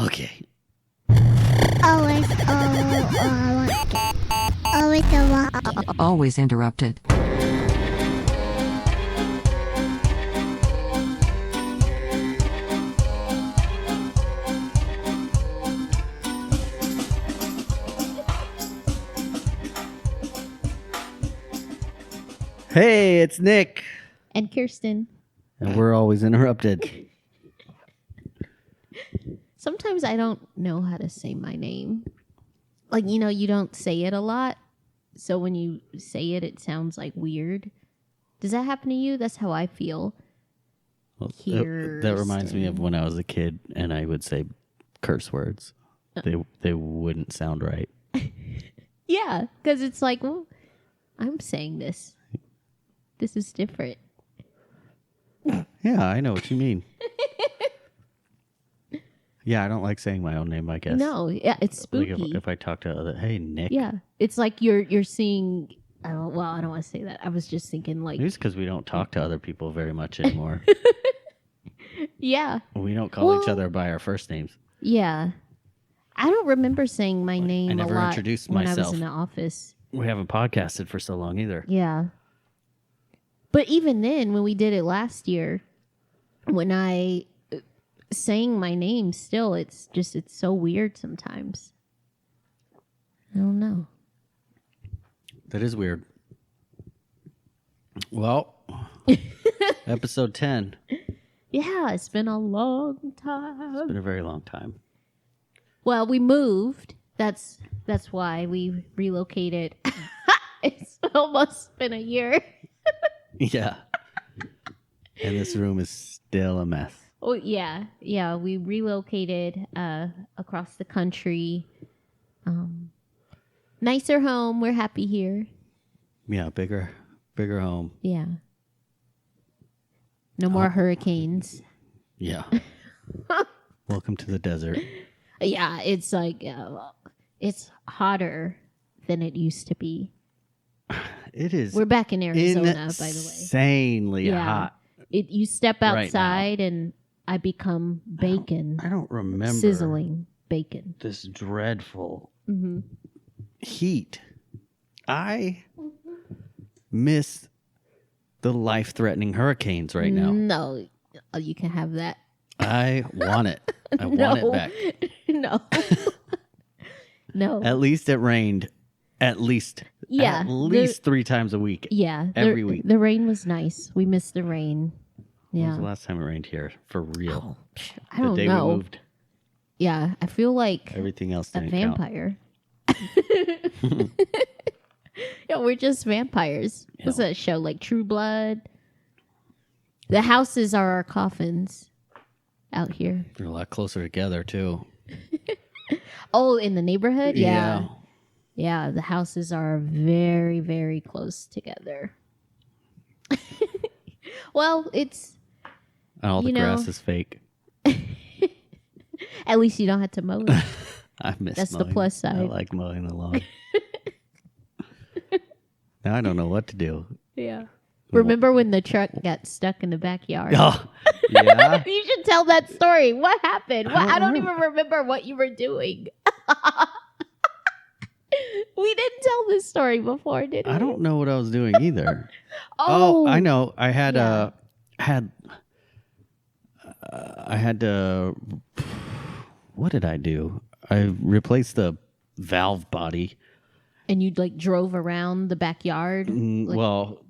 Okay. Always, always walking. Always interrupted. Hey, it's Nick. And Kirsten. And we're always interrupted. Sometimes I don't know how to say my name. Like, you don't say it a lot. So when you say it, it sounds like weird. Does that happen to you? That's how I feel. Well, that reminds me of when I was a kid and I would say curse words. They wouldn't sound right. Yeah, because it's like, well, I'm saying this. This is different. Yeah, I know what you mean. Yeah, I don't like saying my own name, I guess. No, yeah, it's spooky. Like if I talk to other, hey, Nick. Yeah, it's like you're seeing. I don't want to say that. I was just thinking like. It's because we don't talk to other people very much anymore. Yeah. We don't call each other by our first names. Yeah. I don't remember saying my name I never a lot introduced when myself. I was in the office. We haven't podcasted for so long either. Yeah. But even then, when we did it last year, when I sang my name still, it's so weird sometimes. I don't know. That is weird. Well, episode 10. Yeah, it's been a long time. It's been a very long time. Well, we moved. That's why we relocated. It's almost been a year. Yeah. And this room is still a mess. Oh, yeah. Yeah, we relocated across the country. Nicer home. We're happy here. Yeah, bigger home. Yeah. No more hurricanes. Yeah. Welcome to the desert. Yeah, it's like, it's hotter than it used to be. It is. We're back in Arizona, by the way. Insanely hot. You step outside and I become bacon. I don't remember. Sizzling bacon. This dreadful heat. I miss the life-threatening hurricanes right now. No, you can have that. I want it. I want it back. No. No. At least it rained. At least 3 times a week. Yeah. Every week. The rain was nice. We missed the rain. When Yeah. was the last time it rained here? For real. I don't the day know. we moved. Yeah. I feel like Everything else a didn't count. vampire. Yeah, we're just vampires. Yeah. What's that show? Like True Blood? The houses are our coffins out here. They're a lot closer together, too. Oh, in the neighborhood? Yeah. Yeah, the houses are very, very close together. Well, it's... All the grass is fake. At least you don't have to mow it. I miss That's mowing. the plus side. I like mowing the lawn. Now I don't know what to do. Yeah. Remember when the truck got stuck in the backyard? Oh, yeah? You should tell that story. What happened? I don't know. even remember what you were doing. We didn't tell this story before, did we? I don't know what I was doing either. Oh, I know. I had Yeah. I had to. What did I do? I replaced the valve body. And you like drove around the backyard? Like, Well,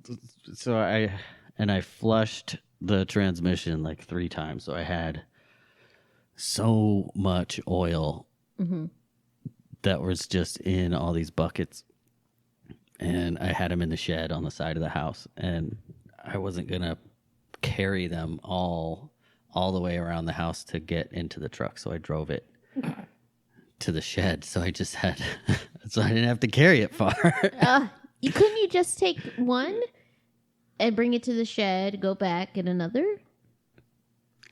so I flushed the transmission like 3 times. So I had so much oil that was just in all these buckets. And I had them in the shed on the side of the house. And I wasn't going to carry them all the way around the house to get into the truck. So I drove it to the shed. So I just had, so I didn't have to carry it far. couldn't you just take one and bring it to the shed, go back, get another?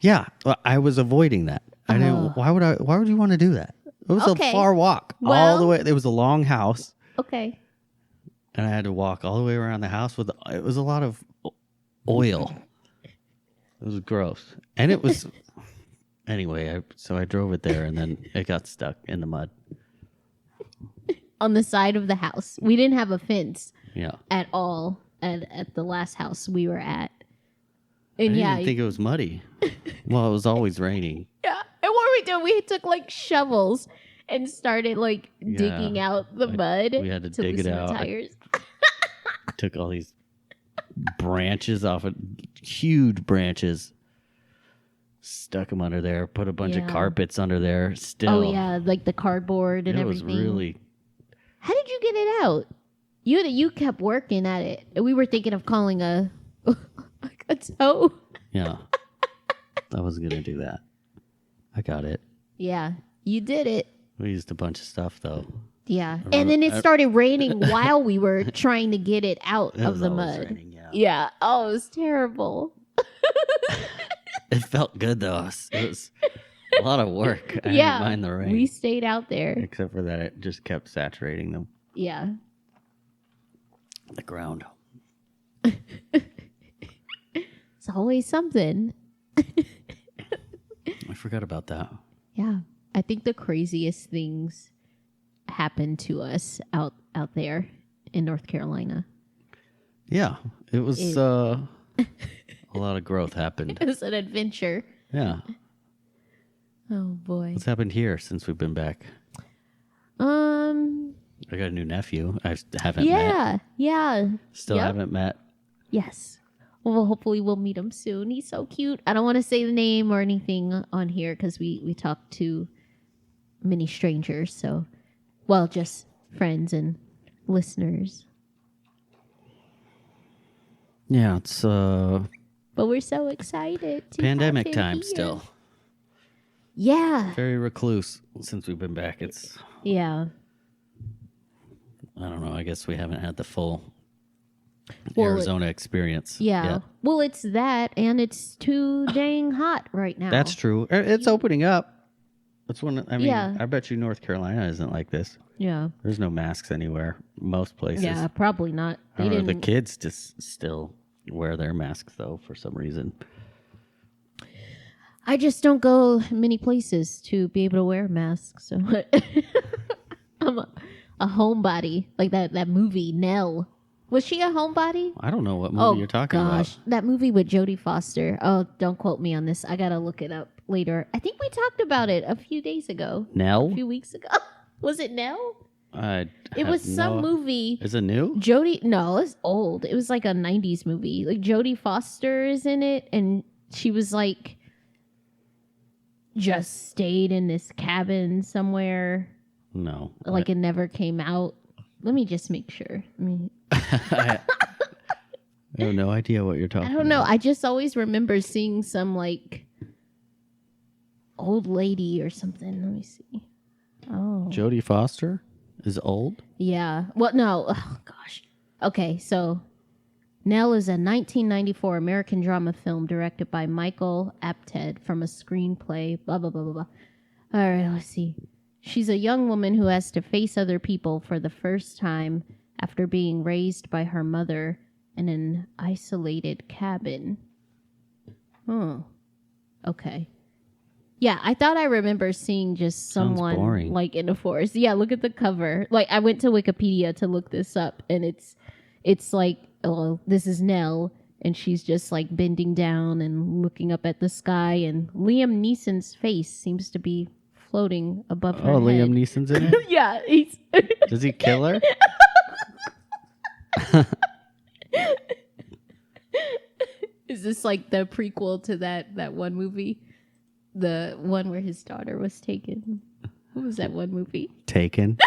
Yeah, well, I was avoiding that. I didn't. Why would you want to do that? It was Okay. a far walk all the way. It was a long house, Okay. and I had to walk all the way around the house with. It was a lot of oil. It was gross, and it was Anyway, so I drove it there, and then it got stuck in the mud. On the side of the house. We didn't have a fence Yeah. at all at the last house we were at. I And didn't think it was muddy. Well, it was always raining. Yeah. And what we did, we took like shovels and started like digging out the mud. We had to dig it loosen the out. tires. Took all these branches off of huge branches, stuck them under there, put a bunch of carpets under there. Still, Oh yeah, like the cardboard and everything. It was really. How did you get it out? You kept working at it. We were thinking of calling a tow. Yeah, I wasn't gonna do that. I got it. Yeah, you did it. We used a bunch of stuff though. Yeah, and then it started raining while we were trying to get it out of the mud. Raining, yeah. Oh, it was terrible. It felt good though. It was a lot of work. I didn't mind the rain. We stayed out there. Except for that, it just kept saturating them. Yeah. The ground. It's always something. I forgot about that. Yeah. I think the craziest things happened to us out there in North Carolina. Yeah. It was a lot of growth happened. It was an adventure. Yeah. Oh boy. What's happened here since we've been back? I got a new nephew. I haven't met. Yeah. Still haven't met. Yes. Well, hopefully we'll meet him soon. He's so cute. I don't want to say the name or anything on here because we talk to many strangers. So, well, just friends and listeners. Yeah, it's But we're so excited. To pandemic have him time here. still. Yeah. Very recluse since we've been back. It's Yeah. I don't know. I guess we haven't had the full Well, Arizona experience. Yeah. yet. Well, it's that, and it's too dang hot right now. That's true. It's opening up. That's one. I mean, Yeah. I bet you North Carolina isn't like this. Yeah. There's no masks anywhere. Most places. Yeah, probably not. They However, didn't. the kids just still wear their masks though for some reason. I just don't go many places to be able to wear masks. So I'm a homebody, like that movie Nell. Was she a homebody? I don't know what movie you're talking about. That movie with Jodie Foster. Oh, don't quote me on this. I gotta look it up later. I think we talked about it a few days ago. Nell? A few weeks ago. Was it Nell? It was have some no- movie. Is it new? Jodie, no, it's old. It was like a 90s movie. Like Jodie Foster is in it, and she was like just stayed in this cabin somewhere. No. Like it never came out. Let me just make sure. I have no idea what you're talking I about. don't know. I just always remember seeing some like old lady or something. Let me see. Oh. Jodie Foster is old? Yeah. Well, no. Oh, gosh. Okay, so Nell is a 1994 American drama film directed by Michael Apted from a screenplay, blah, blah, blah, blah, blah. All right, let's see. She's a young woman who has to face other people for the first time after being raised by her mother in an isolated cabin. Oh, okay. Yeah, I thought I remember seeing just Sounds someone boring. like in a forest. Yeah, look at the cover. Like I went to Wikipedia to look this up, and it's like, oh, this is Nell, and she's just like bending down and looking up at the sky, and Liam Neeson's face seems to be floating above her Oh, head. Liam Neeson's in it? Yeah, he's. Does he kill her? Is this like the prequel to that one movie? The one where his daughter was taken? What was that one movie? Taken.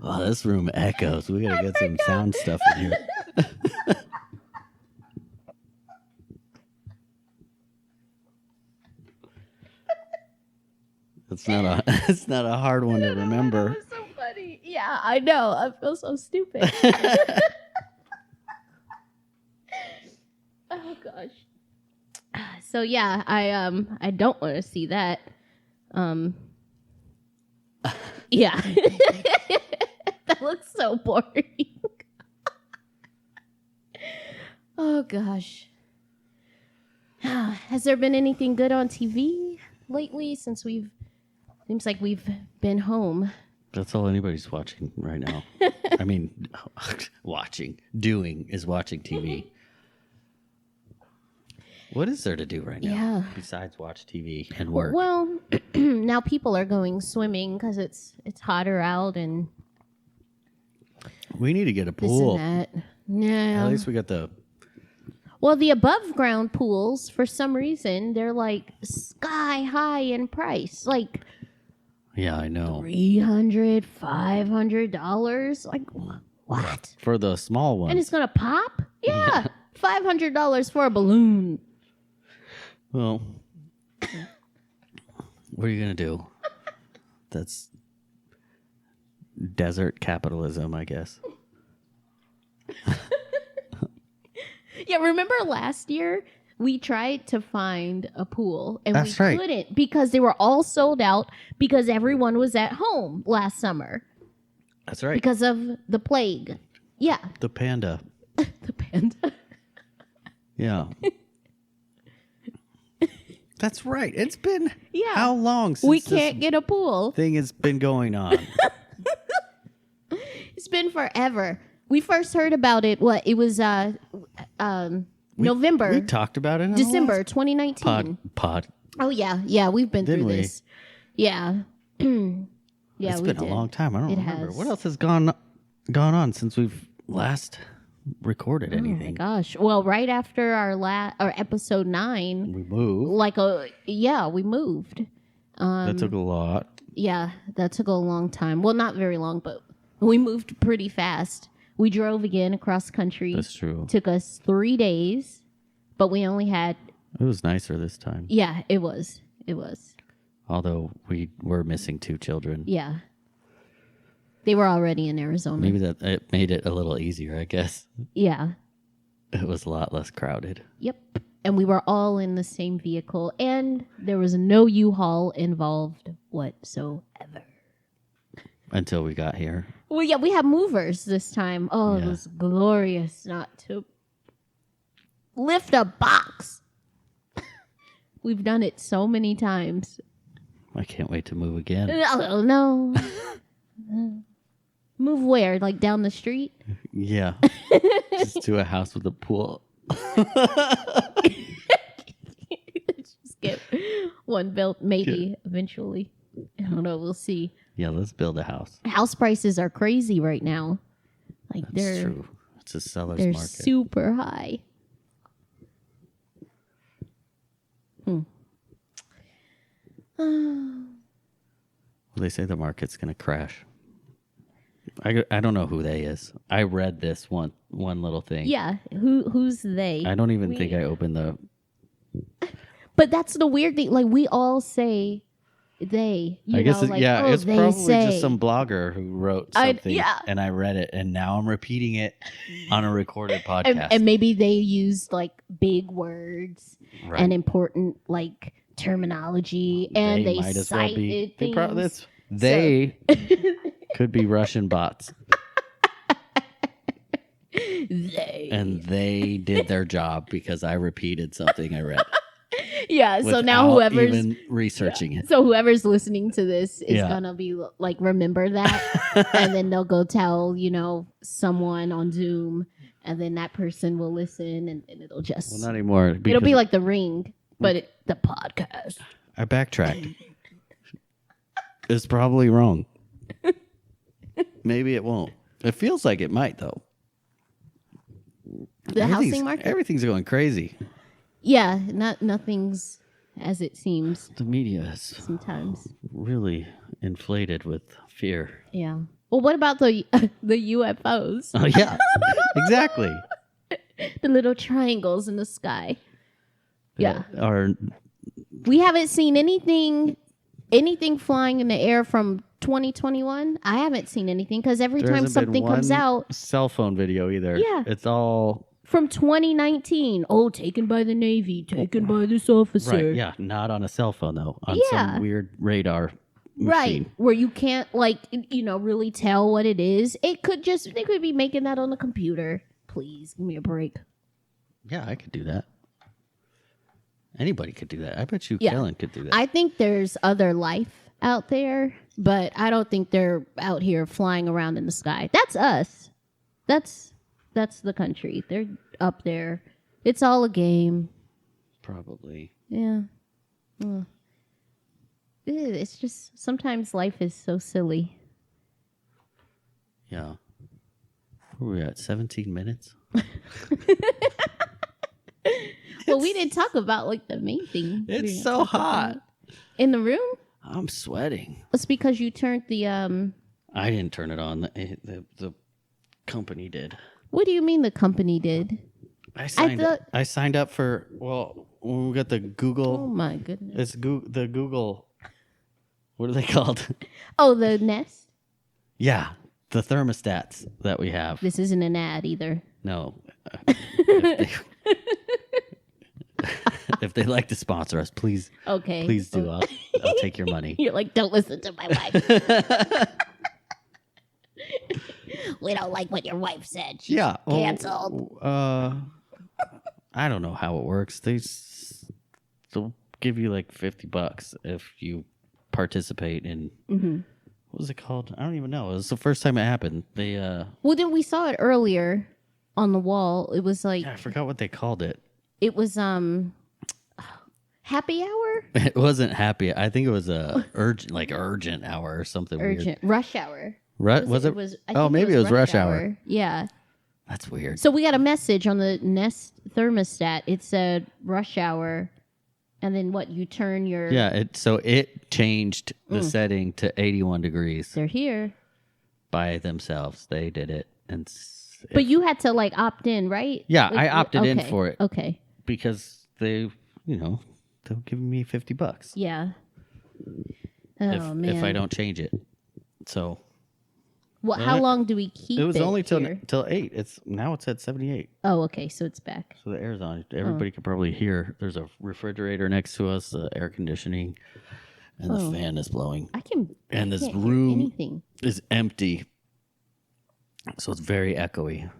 Oh, this room echoes. We gotta get some sound stuff in here. It's not a hard one to remember. That was so funny. Yeah, I know. I feel so stupid. Oh gosh. So yeah, I don't want to see that. Yeah. That looks so boring. Oh, gosh. Has there been anything good on TV lately since seems like we've been home? That's all anybody's watching right now. I mean, doing is watching TV. What is there to do right now? Yeah. Besides watch TV and work? Well, now people are going swimming because it's hotter out and We need to get a this pool. and that. Yeah. At least we got the... Well, the above ground pools, for some reason, they're like sky high in price. Like Yeah, I know. $300, $500. Like, what? For the small one. And it's going to pop? Yeah. $500 for a balloon. Well, what are you going to do? That's desert capitalism, I guess. Yeah, remember last year? We tried to find a pool and That's we right. couldn't because they were all sold out because everyone was at home last summer That's right. because of the plague. Yeah. The panda. The panda. Yeah. That's right. It's been Yeah. how long since We this can't get a pool. thing has been going on? It's been forever. We first heard about it. What? It was November, We talked about it in the December last 2019. pod. Oh yeah, we've been Didn't through we? this. Yeah, yeah. It's we been did. a long time. I don't It remember. has. What else has gone on since we've last recorded Oh my anything? gosh! Well, right after our episode 9, We moved. we moved. That took a lot. Yeah, that took a long time. Well, not very long, but we moved pretty fast. We drove again across country. That's true. Took us 3 days, but we only had. It was nicer this time. Yeah, it was. It was. Although we were missing 2 children. Yeah. They were already in Arizona. Maybe that it made it a little easier, I guess. Yeah. It was a lot less crowded. Yep. And we were all in the same vehicle, and there was no U-Haul involved whatsoever. Until we got here. Well, yeah, we have movers this time. Oh, Yeah. it was glorious not to lift a box. We've done it so many times. I can't wait to move again. No. Move where? Like down the street? Yeah. Just to a house with a pool. Just get one built, maybe eventually. I don't know. We'll see. Yeah, let's build a house. House prices are crazy right now. Like That's true. It's a seller's they're market. super high. They say the market's going to crash. I don't know who they is. I read this one little thing. Yeah, who's they? I don't even think I opened the... But that's the weird thing. Like we all say they. I guess, it's they probably say. just some blogger who wrote something yeah. and I read it and now I'm repeating it on a recorded podcast. And maybe they used like big words Right. and important like terminology, and they might as well cited be. things. They could be Russian bots. They. And they did their job because I repeated something I read. Yeah. So now without whoever's even researching it. So whoever's listening to this is Yeah. gonna be like, remember that, and then they'll go tell someone on Zoom, and then that person will listen, and it'll just Well, not anymore. it'll be because like The Ring, but the podcast. I backtracked. It's probably wrong. Maybe it won't. It feels like it might though. The housing market. Everything's going crazy. Yeah, nothing's as it seems The media is sometimes. really inflated with fear. Yeah. Well, what about the UFOs? Oh yeah, exactly. The little triangles in the sky. Yeah. Or We haven't seen anything flying in the air from 2021. I haven't seen anything because every there time hasn't been something comes one out cell phone video either. Yeah. It's all from 2019, taken by the Navy, taken by this officer. right. Yeah, not on a cell phone though. On Yeah. some weird radar Right, machine. where you can't really tell what it is. They could be making that on the computer. Please give me a break. Yeah, I could do that. Anybody could do that. I bet you Yeah. Kellen could do that. I think there's other life out there, but I don't think they're out here flying around in the sky. That's us. That's the country. They're up there. It's all a game. Probably. Yeah. Well, it's just sometimes life is so silly. Yeah. Where are we at? 17 minutes? Well, we didn't talk about like the main thing. We It's didn't so talk hot. about. In the room? I'm sweating. It's because you turned the I didn't turn it on. The company did. What do you mean the company did? I thought- signed up for, well, when we got the Google. Oh my goodness. It's the Google. What are they called? Oh, the Nest? Yeah, the thermostats that we have. This isn't an ad either. No. If they like to sponsor us, please Okay. do. I'll take your money. You're like, don't listen to my wife. We don't like what your wife said. She's canceled. I don't know how it works. They'll give you like $50 if you participate in. What was it called? I don't even know. It was the first time it happened. They Well, then we saw it earlier on the wall. It was like I forgot what they called it. it was happy hour, It wasn't happy. I think it was a urgent hour or something urgent rush hour. weird. Was it? I Oh, think maybe it was rush hour. Yeah. That's weird. So we got a message on the Nest thermostat. It said rush hour, and then what? You turn your It changed the setting to 81 degrees They're here, by themselves. They did it, and but you had to like opt in, right? Yeah, Like, I opted in okay, for it. Okay. because they're giving me $50 Yeah. Oh man. if I don't change it. So Well, how long do we keep it? it was only here? till 8. It's at 78. Oh, okay. So it's back. So the air's on. Everybody can probably hear. There's a refrigerator next to us, air conditioning, and the fan is blowing. I can. And I this can't hear room anything. is empty, so it's very echoey.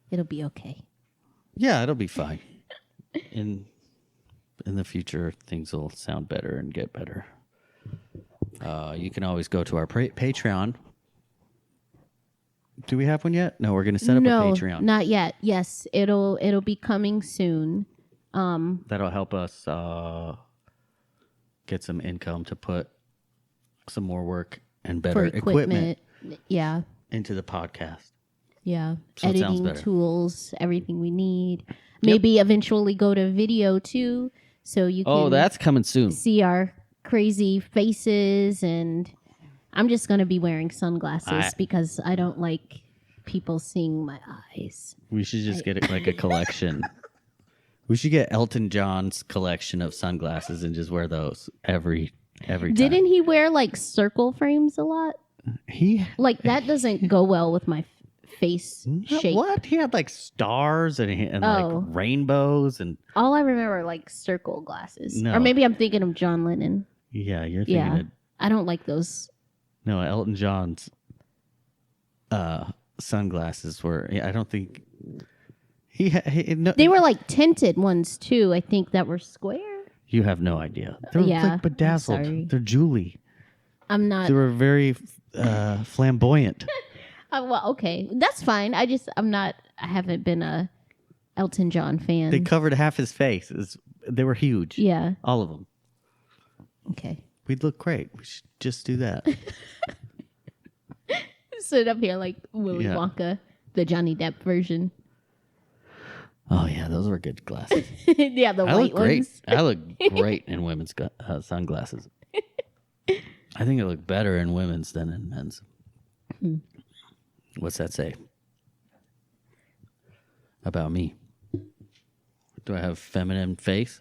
It'll be okay. Yeah, it'll be fine. In the future, things will sound better and get better. You can always go to our Patreon. Do we have one yet? No, we're going to set up a Patreon. Not yet. Yes, it'll be coming soon. That'll help us get some income to put some more work and better equipment Yeah. into the podcast. Yeah. So it sounds Editing better. tools, everything we need. Maybe eventually go to video too, so you can Oh, that's coming soon. see our crazy faces. And I'm just going to be wearing sunglasses because I don't like people seeing my eyes. We should just get it like a collection. We should get Elton John's collection of sunglasses and just wear those every time. Didn't he wear like circle frames a lot? He Like that doesn't go well with my face shape. What? He had like stars and Oh. like rainbows and All I remember are like circle glasses. No. Or maybe I'm thinking of John Lennon. yeah, you're thinking Yeah. of I don't like those. no Elton John's sunglasses were. I don't think no, They were like tinted ones too, I think, that were square. You have no idea. They're Yeah, like I'm bedazzled. sorry. They're Julie. I'm not. They were very flamboyant. Well, okay. That's fine. I haven't been a Elton John fan. They covered half his face. They were huge. Yeah. All of them. Okay. We'd look great. We should just do that. Sit up here like Willy Yeah. Wonka, the Johnny Depp version. Oh yeah, those were good glasses. Yeah, the I white look great. ones. I look great in women's sunglasses. I think I look better in women's than in men's. What's that say about me? Do I have feminine face?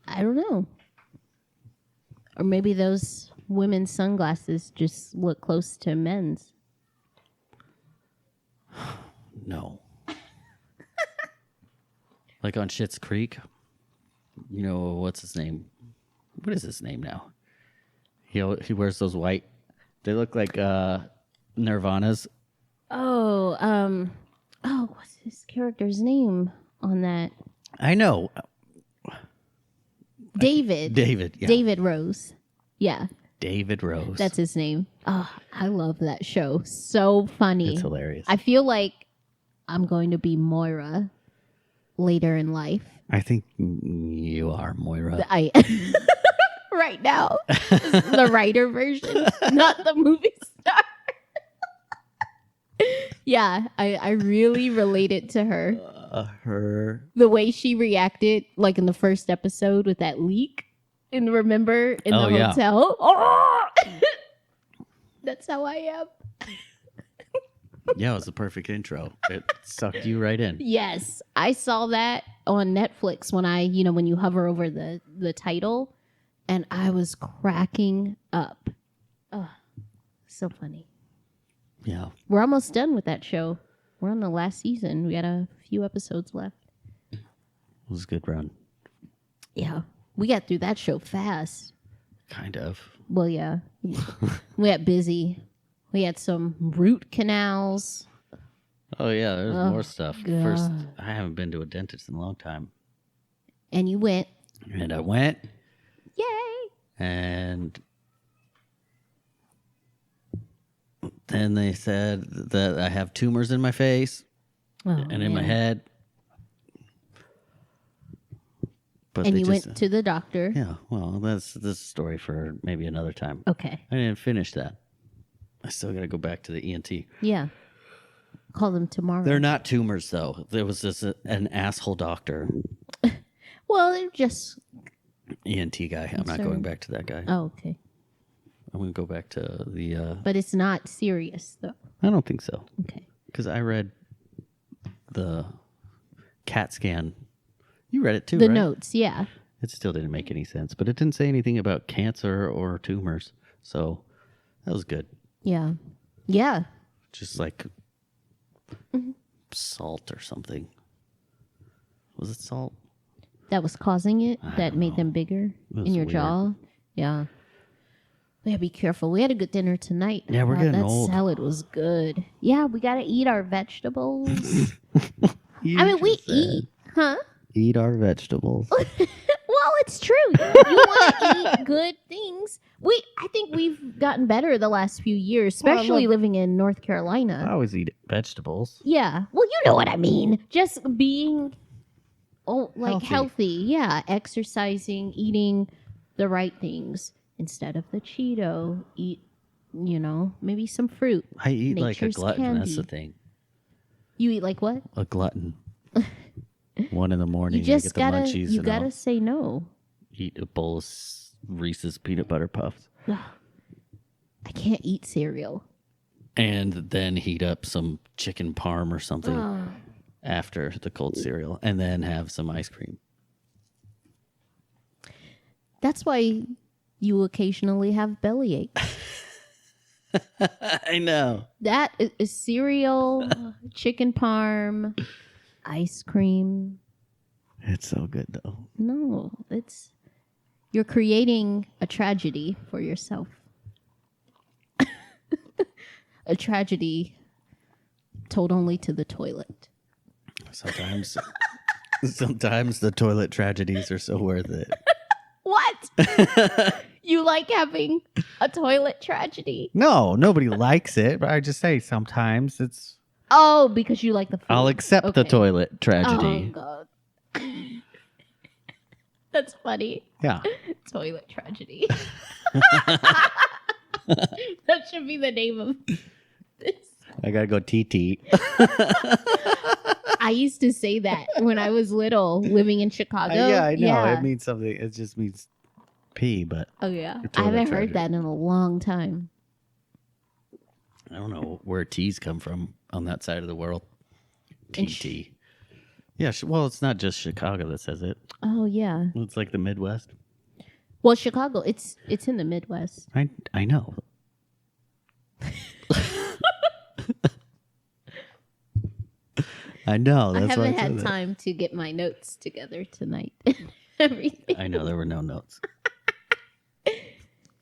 I don't know. Or maybe those women's sunglasses just look close to men's. No. Like on Schitt's Creek, what's his name? What is his name now? He wears those white. They look like Nirvana's. Oh, Oh, what's his character's name on that? I know. David. David. Yeah. David Rose. Yeah. David Rose. That's his name. Oh, I love that show. So funny. It's hilarious. I feel like I'm going to be Moira later in life. I think you are, Moira. I right now. The writer version, not the movie star. Yeah, I really related to her. Her. The way she reacted, like in the first episode with that leak. And remember in the hotel? Oh! That's how I am. Yeah, it was the perfect intro. It sucked you right in. Yes. I saw that on Netflix when when you hover over the title, and I was cracking up. Oh, so funny. Yeah. We're almost done with that show. We're on the last season. We got a few episodes left. It was a good run. Yeah. We got through that show fast. Kind of. Well, yeah. We got busy. We had some root canals. Oh, yeah, there's more stuff. God. First, I haven't been to a dentist in a long time. And you went. And I went. Yay. And then they said that I have tumors in my face and in my head. But and you went to the doctor. Yeah, well, this is a story for maybe another time. Okay. I didn't finish that. I still got to go back to the ENT. Yeah. Call them tomorrow. They're not tumors, though. There was an asshole doctor. Well, they're just... ENT guy. I'm not going back to that guy. Oh, okay. I'm going to go back to the... But it's not serious, though. I don't think so. Okay. Because I read the CAT scan. You read it too, The right? notes, yeah. It still didn't make any sense, but it didn't say anything about cancer or tumors. So that was good. Yeah. Yeah. Just like salt or something. Was it salt? That was causing it? I That don't made know. them bigger was in your weird. jaw? Yeah. We gotta be careful. We had a good dinner tonight. Yeah, we're getting that old. salad was good. Yeah, we gotta eat our vegetables. You I mean, we just said, eat. Huh? Eat our vegetables. Well, it's true. You want to eat good things. I think we've gotten better the last few years, Well, especially look- living in North I Carolina. always eat vegetables. Yeah. Well, you know what I mean. Just being Healthy. healthy. Yeah. Exercising, eating the right things instead of the Cheeto. Eat, maybe some fruit. I eat like a Nature's glutton. That's the candy. thing. You eat like what? A glutton. 1 in the morning, You just I get the munchies you and gotta I'll say no. eat a bowl of Reese's peanut butter puffs. Ugh. I can't eat cereal. And then heat up some chicken parm or something Oh. after the cold cereal. And then have some ice cream. That's why you occasionally have bellyache. I know. That is cereal, chicken parm, ice cream. It's so good, though. No, you're creating a tragedy for yourself. A tragedy told only to the toilet. Sometimes the toilet tragedies are so worth it. What? You like having a toilet tragedy? No, nobody likes it, but I just say sometimes it's... Oh, because you like the food. I'll accept the Okay. toilet tragedy. Oh, God. That's funny. Yeah. Toilet tragedy. That should be the name of this. I gotta go TT. I used to say that when I was little, living in Chicago. Yeah, I know. Yeah. It means something. It just means pee, but Oh, yeah. Toilet I haven't tragedy. heard that in a long time. I don't know where T's come from on that side of the world. In TT. Yeah, well, it's not just Chicago that says it. Oh, yeah. It's like the Midwest. Well, Chicago, it's in the Midwest. I know. I know. I That's why haven't I said had that. time to get my notes together tonight. Everything. I know there were no notes.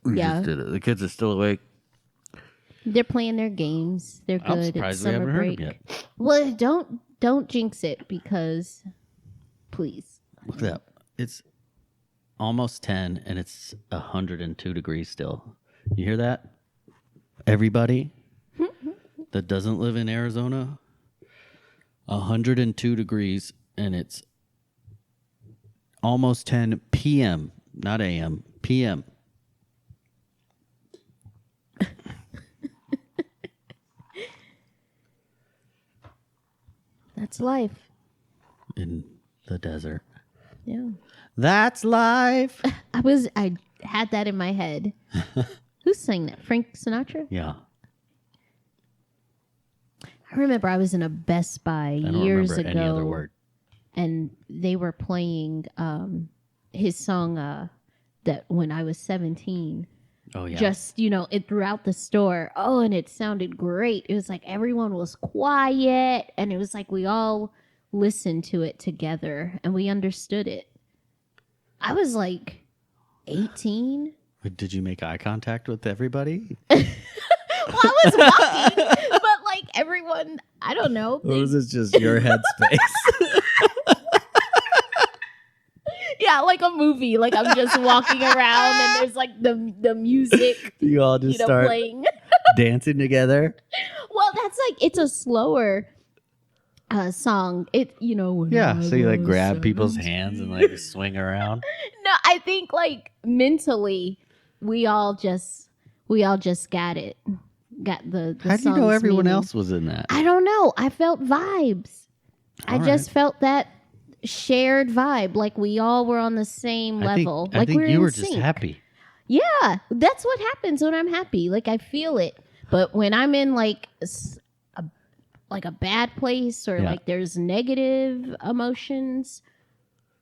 We Yeah. just did it. The kids are still awake. They're playing their games. They're I'm good. surprised It's we summer haven't heard break. them yet. Well, don't jinx it because, please. Look at that. It's almost 10 and it's 102 degrees still. You hear that? Everybody that doesn't live in Arizona, 102 degrees and it's almost 10 p.m., not a.m., p.m. That's life. In the desert. Yeah. That's life. I had that in my head. Who sang that? Frank Sinatra? Yeah. I remember I was in a Best Buy I don't years remember ago. any other word. And they were playing his song that when I was 17. Oh, yeah. Just, it throughout the store. Oh, and it sounded great. It was like everyone was quiet. And it was like we all listened to it together and we understood it. I was like 18. Did you make eye contact with everybody? Well, I was walking, but like everyone, I don't know. Or was it just your headspace? Yeah, like a movie. Like I'm just walking around and there's like the music, You all just start playing. dancing together? Well, that's like, it's a slower song. When Yeah. I So you like was grab people's 17. hands and like swing around? No, I think like mentally we all just got it. Got the How do you know song's everyone meaning. else was in that? I don't know. I felt vibes. I All just right. felt that shared vibe. Like we all were on the same level. I Like think we're you in were just sync. happy. Yeah, that's what happens when I'm happy. Like I feel it. But when I'm in like a bad place or Yeah. like there's negative emotions,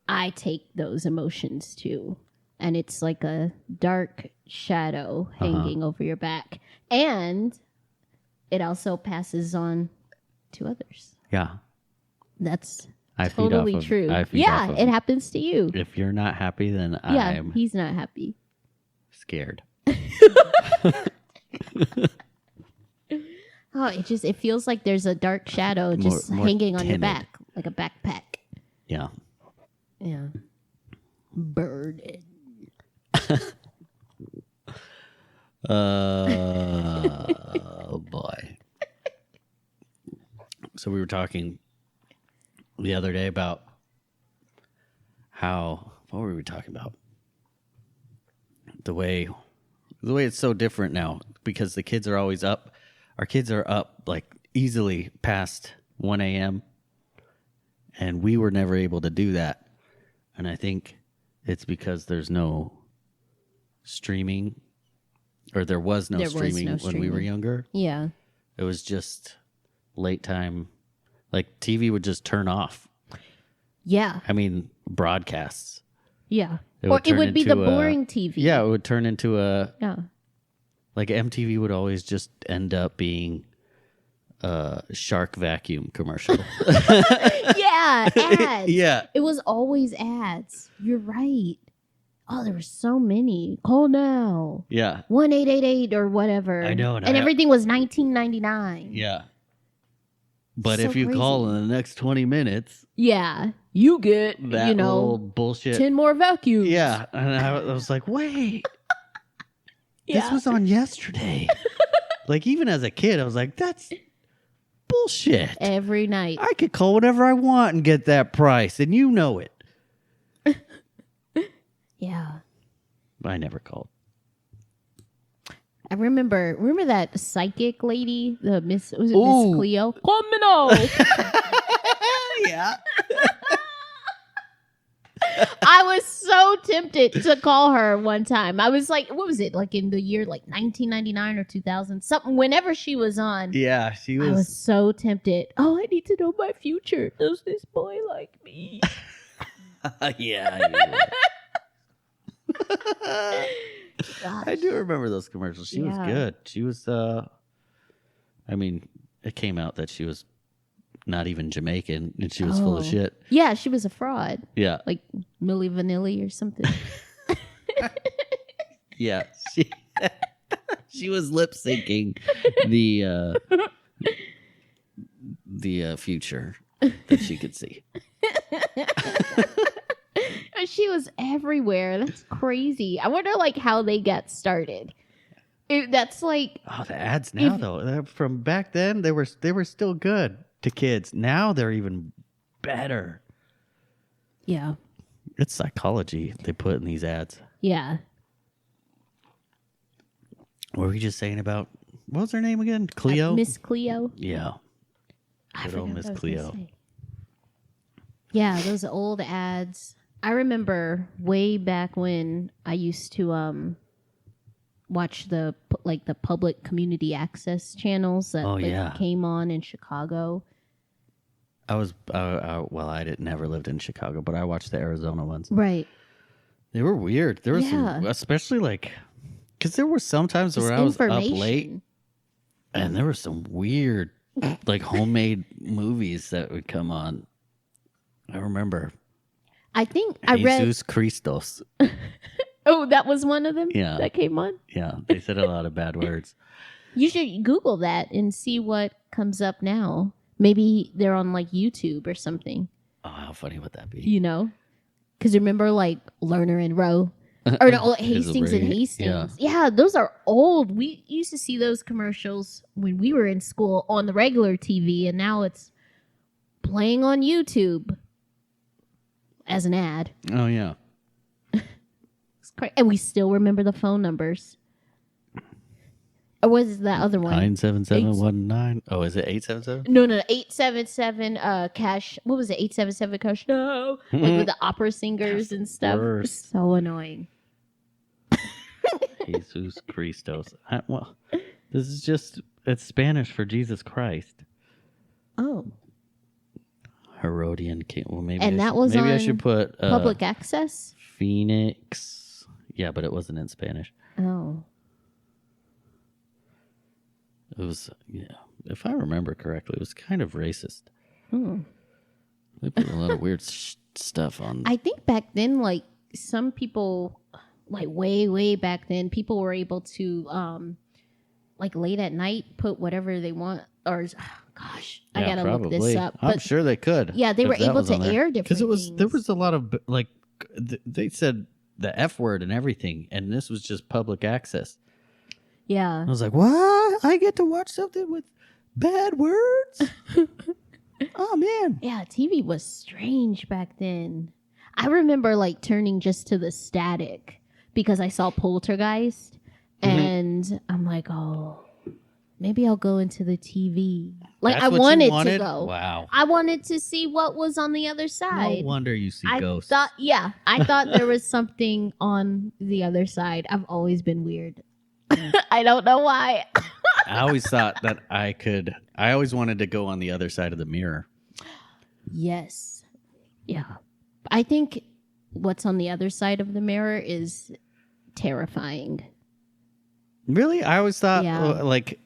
I take those emotions too. And it's like a dark shadow hanging over your back. And it also passes on to others. Yeah. That's I feed totally off of- true. I feed Yeah, off of- it happens to you. If you're not happy, then Yeah, I'm he's not happy. scared. Oh, it feels like there's a dark shadow just More hanging on your timid. back, like a backpack. Yeah. Yeah. Burden. Oh boy. So we were talking the other day about what were we talking about? The way it's so different now because the kids are always up. Our kids are up like easily past 1 a.m. and we were never able to do that. And I think it's because there's no streaming, or there was no streaming when we were younger. Yeah. It was just late time. Like TV would just turn off. Yeah. I mean, broadcasts. Yeah. It Or would it turn would be the into a- boring TV. Yeah, it would turn into Yeah. like MTV would always just end up being a shark vacuum commercial. Yeah. Ads. Yeah. It was always ads. You're right. Oh, there were so many. Call now. Yeah. 1-888 or whatever. I know, And and everything was $19.99. Yeah. But So if you call in the next 20 minutes, Yeah. You get, that little bullshit. 10 more vacuums. Yeah. And I was like, wait, this Yeah. was on yesterday. Like, even as a kid, I was like, that's bullshit. Every night. I could call whenever I want and get that price, and you know it. Yeah. I never called. I remember that psychic lady, was it Miss Ooh. Cleo? Comino. Yeah. I was so tempted to call her one time. I was like, what was it? Like in the year like 1999 or 2000, something, whenever she was on. Yeah, she I was was. so tempted. Oh, I need to know my future. Does this boy like me? Yeah. Gosh. I do remember those commercials. She was Yeah. good. She was, I mean, it came out that she was not even Jamaican and she was full of Oh. shit. Yeah, she was a fraud. Yeah. Like Milli Vanilli or something. Yeah. She, She was lip syncing the future that she could see. She was everywhere. That's crazy. I wonder like how they got started. That's like the ads now though. From back then they were still good to kids. Now they're even better. Yeah. It's psychology they put in these ads. Yeah. What were we just saying about what was her name again? Cleo? Miss Cleo. Yeah. I Good old forgot Miss what I was Cleo. gonna say. Yeah, those old ads. I remember way back when I used to watch the public community access channels that came on in Chicago. I was I never lived in Chicago, but I watched the Arizona ones. Right. They were weird. There was some, especially like because there were some times where I was up late, and there were some weird like homemade movies that would come on. I remember. I think Jesus Christos. Oh, that was one of them? Yeah. That came on? Yeah. They said a lot of bad words. You should Google that and see what comes up now. Maybe they're on like YouTube or something. Oh, how funny would that be? You know? Because remember like Lerner and Rowe? Or no, Hastings and Hastings. Yeah, those are old. We used to see those commercials when we were in school on the regular TV, and now it's playing on YouTube as an ad. Oh, yeah. It's crazy. And we still remember the phone numbers. Or was it that other one? 97719. Oh, is it 877? No, 877 cash. What was it? 877 cash. No. Like with the opera singers and stuff. Worst. So annoying. Jesus Christos. Well, this is just, it's Spanish for Jesus Christ. Oh. Herodian King. Well, maybe And that was maybe on I should put public access? Phoenix. Yeah, but it wasn't in Spanish. Oh. It was, if I remember correctly, it was kind of racist. Hmm. They put a lot of weird stuff on. I think back then, like, some people, like, way back then, people were able to, like, late at night, put whatever they want. Or, gosh, I gotta look this up. I'm sure they could. Yeah, they were able to air different things. There was a lot of, like, they said the F word and everything, and this was just public access. Yeah. I was like, what? I get to watch something with bad words? Oh, man. Yeah, TV was strange back then. I remember like turning just to the static because I saw Poltergeist and I'm like, oh, maybe I'll go into the TV. Like That's I what wanted you wanted? to go. Wow. I wanted to see what was on the other side. No wonder you see ghosts. I thought there was something on the other side. I've always been weird. I don't know why. I always thought that I always wanted to go on the other side of the mirror. Yes. Yeah. I think what's on the other side of the mirror is terrifying. Really? I always thought like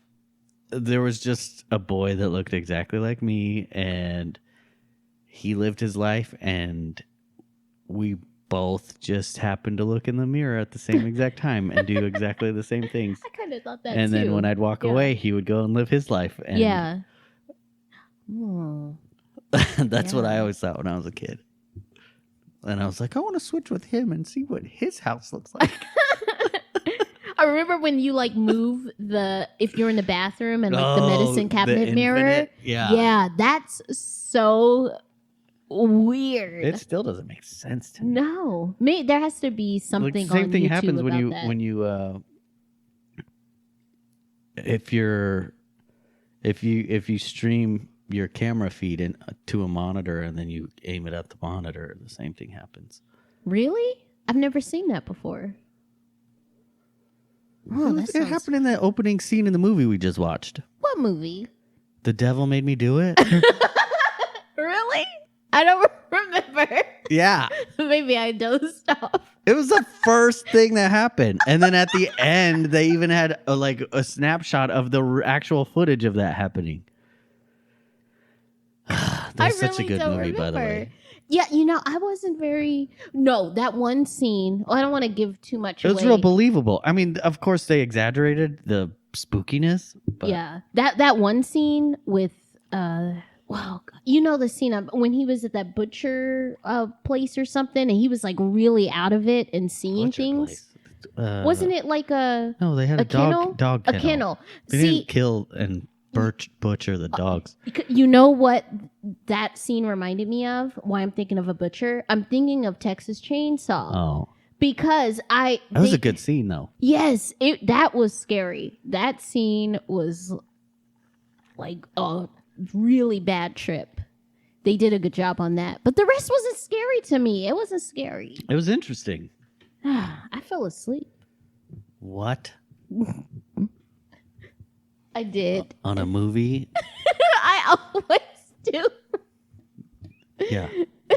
there was just a boy that looked exactly like me and he lived his life and we both just happened to look in the mirror at the same exact time and do exactly the same things. I kind of thought that and too. Then when I'd walk away, he would go and live his life. And yeah. Oh. That's what I always thought when I was a kid. And I was like, I want to switch with him and see what his house looks like. I remember when you like move if you're in the bathroom and like the medicine cabinet mirror. Yeah, that's so weird. It still doesn't make sense to me. No, there has to be something. Like, same on thing YouTube happens about when you if you stream your camera feed to a monitor and then you aim it at the monitor, the same thing happens. Really? I've never seen that before. Oh, It happened in that opening scene in the movie we just watched. What movie? The Devil Made Me Do It. Really? I don't remember. Yeah. Maybe I dozed off. It was the first thing that happened. And then at the end, they even had a snapshot of the actual footage of that happening. That's such a good movie, by the way. Yeah, I wasn't very. No, that one scene. Well, I don't want to give too much It was away. real believable. I mean, of course they exaggerated the spookiness. But Yeah, that one scene with well, the scene when he was at that butcher place or something, and he was like really out of it and seeing Butcher things. place. Wasn't it like a No, they had a kennel? dog A kennel. kennel. They See, didn't kill and butcher the dogs. you know what that scene reminded me of? Why I'm thinking of a butcher? I'm thinking of Texas Chainsaw. Oh, Because that was a good scene though. Yes, that was scary. That scene was like a really bad trip. They did a good job on that. But the rest wasn't scary to me. It wasn't scary. It was interesting. I fell asleep. What? I did. On a movie? I always do. Yeah,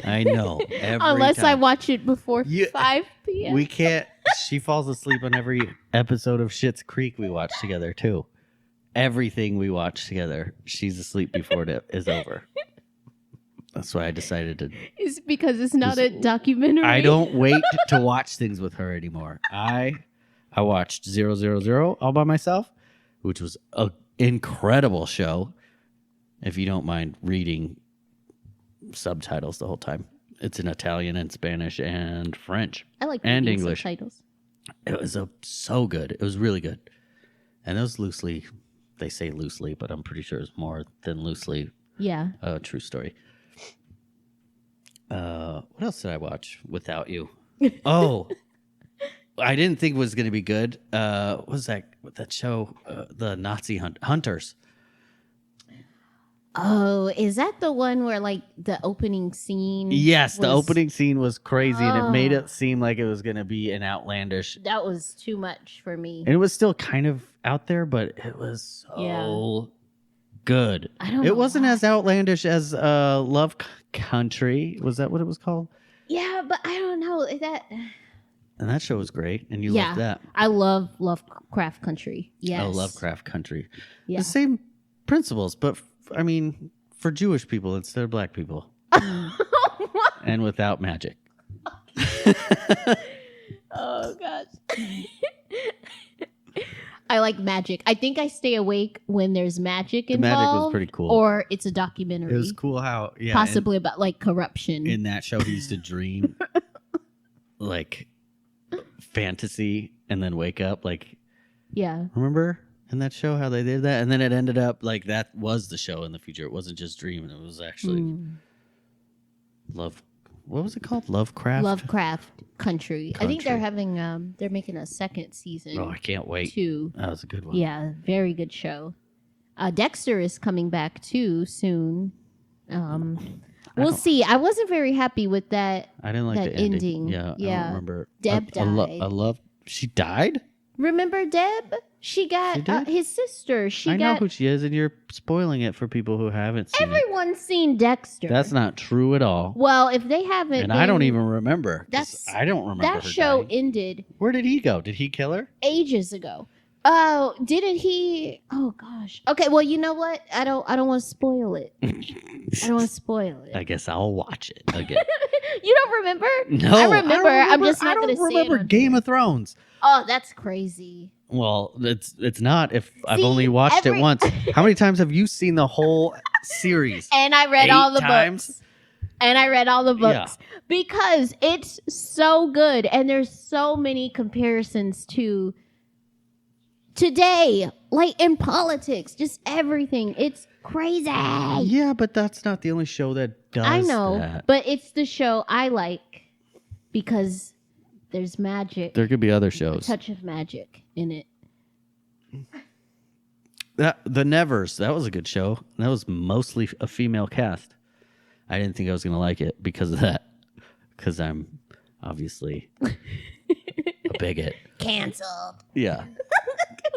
I know. Unless I watch it before You- 5 p.m. We can't. She falls asleep on every episode of Schitt's Creek we watch together too. Everything we watch together, she's asleep before it is over. That's why I decided to. It's because it's not a documentary. I don't wait to watch things with her anymore. I watched 000 all by myself, which was an incredible show. If you don't mind reading subtitles the whole time, it's in Italian and Spanish and French. I like and reading English. subtitles. It was so good. It was really good. And it was loosely, they say loosely, but I'm pretty sure it's more than loosely Yeah. a true story. What else did I watch without you? Oh, I didn't think it was going to be good. What was that show? The Nazi Hunters. Oh, is that the one where like the opening scene? Yes, the was- opeing scene was crazy, and it made Oh. it seem like it was going to be an outlandish. That was too much for me. And it was still kind of out there, but it was so good. I don't know It wasn't why. as outlandish as Love Country. Was that what it was called? Yeah, but I don't know that. And that show was great, and you Yeah. loved that. I love Lovecraft Country. Yes. Oh, Lovecraft Country. Yeah. The same principles, but I mean, for Jewish people instead of black people, and without magic. Oh gosh. I like magic. I think I stay awake when there's magic The involved. magic was pretty cool. Or it's a documentary. It was cool how, yeah, Possibly about like corruption. in that show, he used to dream like fantasy and then wake up. Like, yeah. remember in that show how they did that? And then it ended up like that was the show in the future. It wasn't just dreaming. It was actually love. What was it called? Lovecraft Country. I think they're Country. having they're making a second season. Oh, I can't wait. Too. That was a good one. Yeah, very good show. Dexter is coming back too soon. We'll see. I wasn't very happy with that. I didn't like that the ending. ending. Yeah, I Yeah. don't remember. Deb I died. love. She died. Remember Deb? She got She did? his sister. She I know got. who she is, and you're spoiling it for people who haven't seen it. Everyone's seen Dexter. That's not true at all. well, if they haven't, And I don't then even remember. 'Cause that's- I don't remember that her show dying. ended Where did he go? Did he kill her? ages ago. Oh, didn't he? Oh gosh. Okay, well, you know what? I don't want to spoil it. I don't want to spoil it. I guess I'll watch it again. You don't remember? No, I remember. I'm just not I going to don't say it. remember on Game here. of Thrones. Oh, that's crazy. Well, it's not. If I've See, only watched every- it once. How many times have you seen the whole series? And I read 8 all the times? books. And I read all the Yeah. books because it's so good, and there's so many comparisons to today, like in politics, just everything. It's crazy. Yeah, but that's not the only show that does I know, that. but it's the show I like because there's magic, There could be other a shows. touch of magic in it. The Nevers, that was a good show. That was mostly a female cast. I didn't think I was going to like it because of that. Because I'm obviously a bigot. Canceled. Yeah.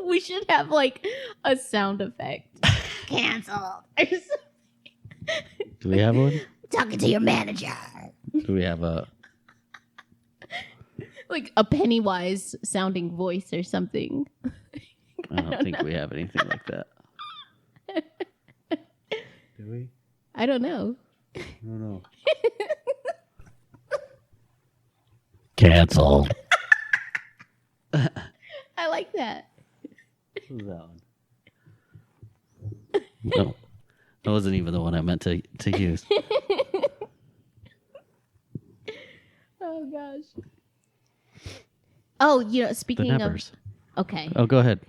We should have like a sound effect. Canceled. Do we have one? Talking to your manager. Do we have a... Like a Pennywise sounding voice or something. I don't think we have anything like that. Do we? I don't know. I don't know. Cancel. I like that. Who's that one? No, that wasn't even the one I meant to use. Oh gosh. Oh, The speaking of. Nevers. Okay. Oh, go ahead.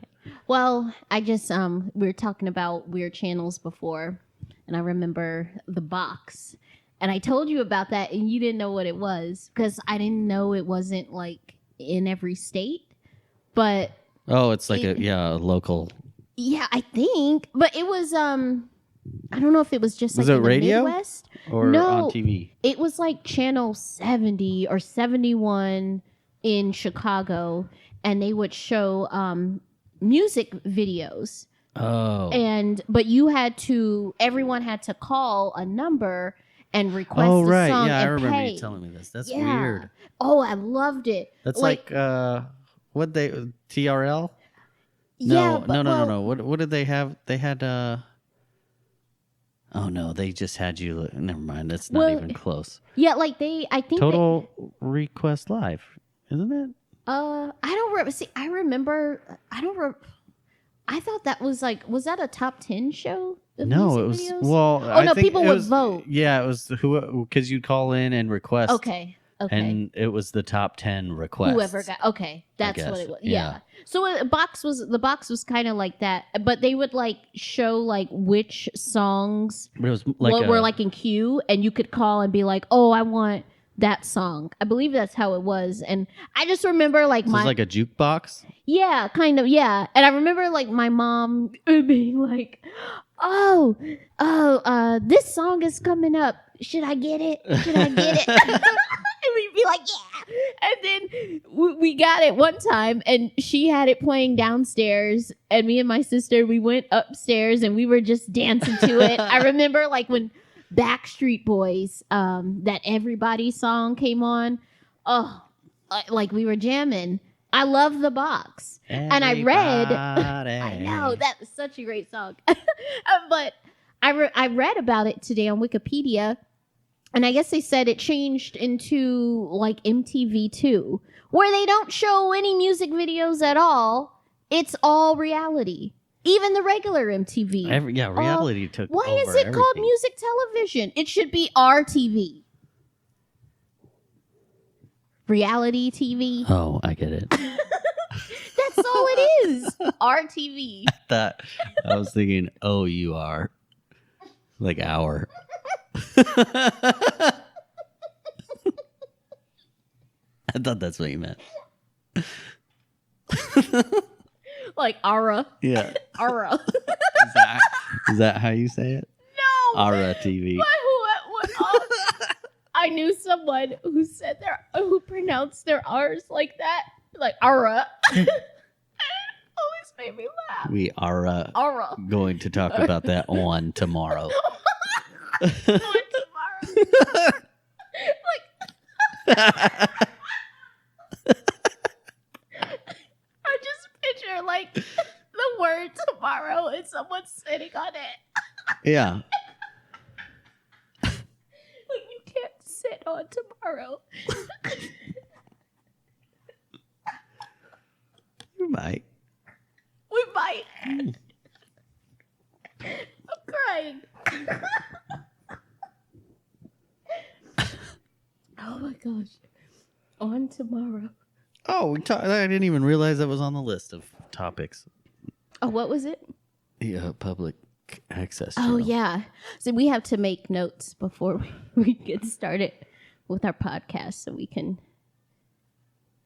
Well, I just we were talking about weird channels before, and I remember the box, and I told you about that, and you didn't know what it was because I didn't know it wasn't like in every state, but Oh, it's like a local. yeah, I think, but it was I don't know if it was just Was like it in the radio? Midwest Or No, on TV. It was like channel 70 or 71 in Chicago, and they would show music videos. Oh. But everyone had to call a number and request Oh, a right. song Yeah, I and remember pay. you telling me this. That's Yeah. weird. Oh, I loved it. That's like what they TRL? Yeah, No. What did they have? They had oh no, they just had you. Never mind. That's not even close. Yeah, like I think Total Request Live, isn't it? I don't remember. See, I remember. I thought that was was that a top 10 show? No, it was. Videos? Well, I think people would vote. Yeah, it was because you'd call in and request. Okay. And it was the top 10 requests. Whoever got that's what it was. Yeah. So the box was kind of like that, but they would show which songs But it was were in queue, and you could call and be like, "Oh, I want that song." I believe that's how it was, and I just remember so it was like a jukebox. Yeah, kind of, yeah. And I remember my mom being like, "Oh, this song is coming up. Should I get it? Should I get it?" And we'd be like, "Yeah." And then we got it one time, and she had it playing downstairs, and me and my sister, we went upstairs, and we were just dancing to it. I remember when Backstreet Boys, that Everybody song came on. Oh, we were jamming. I love the box. And I read, I know, that was such a great song. But I read about it today on Wikipedia, and I guess they said it changed into MTV2, where they don't show any music videos at all. It's all reality. Even the regular MTV. Reality took Why over is it called everything. music television? It should be RTV. Reality TV. Oh, I get it. That's all it is. RTV. I was thinking OUR. Like hour. I thought that's what you meant. Like Ara. Yeah. Ara. Is that how you say it? No. Ara TV. I knew someone who who pronounced their R's like that. Like Ara. Always made me laugh. We are Ara. going to talk about that on tomorrow. I just picture the word tomorrow and someone sitting on it. Yeah. You can't sit on tomorrow. You might. We might. I'm crying. Oh my gosh. On tomorrow. Oh, I didn't even realize that was on the list of topics. Oh, what was it? Yeah, public access. Oh, yeah. So we have to make notes before we get started with our podcast so we can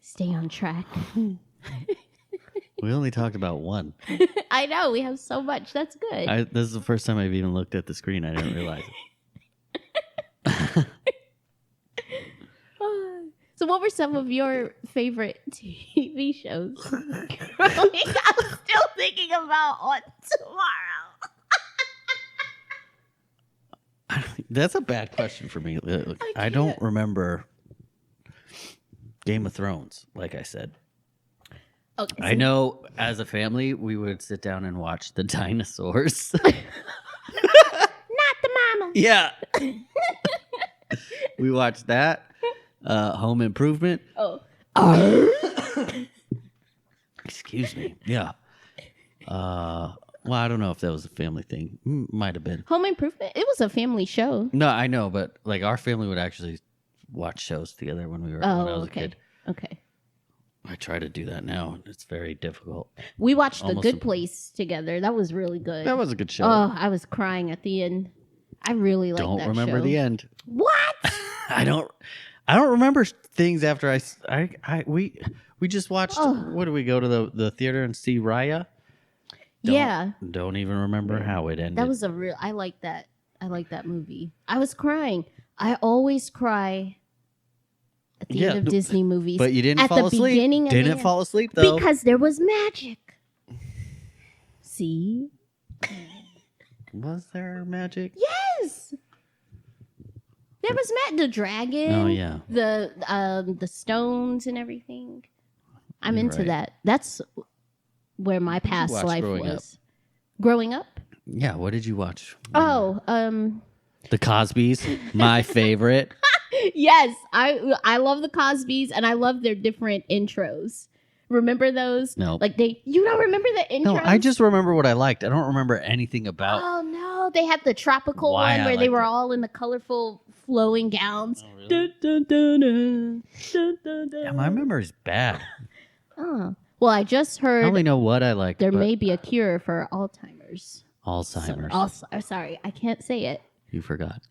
stay on track. We only talked about one. I know. We have so much. That's good. This is the first time I've even looked at the screen. I didn't realize it. So what were some of your favorite TV shows? I'm still thinking about On Tomorrow. That's a bad question for me. I don't remember Game of Thrones, like I said. Okay, I know as a family, we would sit down and watch the dinosaurs. Not the mama. Yeah. We watched that. Home Improvement. Oh. Excuse me. Yeah. Well, I don't know if that was a family thing. Might have been. Home Improvement? It was a family show. No, I know, but like our family would actually watch shows together when when I was a kid. Okay. I try to do that now. It's very difficult. We watched The Almost Good Place together. That was really good. That was a good show. Oh, I was crying at the end. I really liked that show. Don't remember the end. What? I don't remember things after we just watched. What did we go to the theater and see Raya? Don't even remember how it ended. That was I like that. I like that movie. I was crying. I always cry at the end of Disney movies. But you didn't fall asleep. Didn't fall asleep though. Because there was magic. See? Was there magic? Yes. There was the dragon. Oh yeah. The stones and everything. I'm You're into right. that. That's where my past life was. Growing up? Yeah, what did you watch? Oh, The Cosbys, my favorite. yes, I love the Cosbys and I love their different intros. Remember those? No. Like you don't remember the intros? No, I just remember what I liked. I don't remember anything about. Oh no, they had the tropical Why one I where they liked were it. all in the colorful flowing gowns. Oh, really? Dun, dun, dun, dun, dun, dun, dun. Yeah, my memory's bad. Oh. Well, I just I heard only know what I liked. there but may be a cure for Alzheimer's. Alzheimer's. Sorry, I can't say it. You forgot.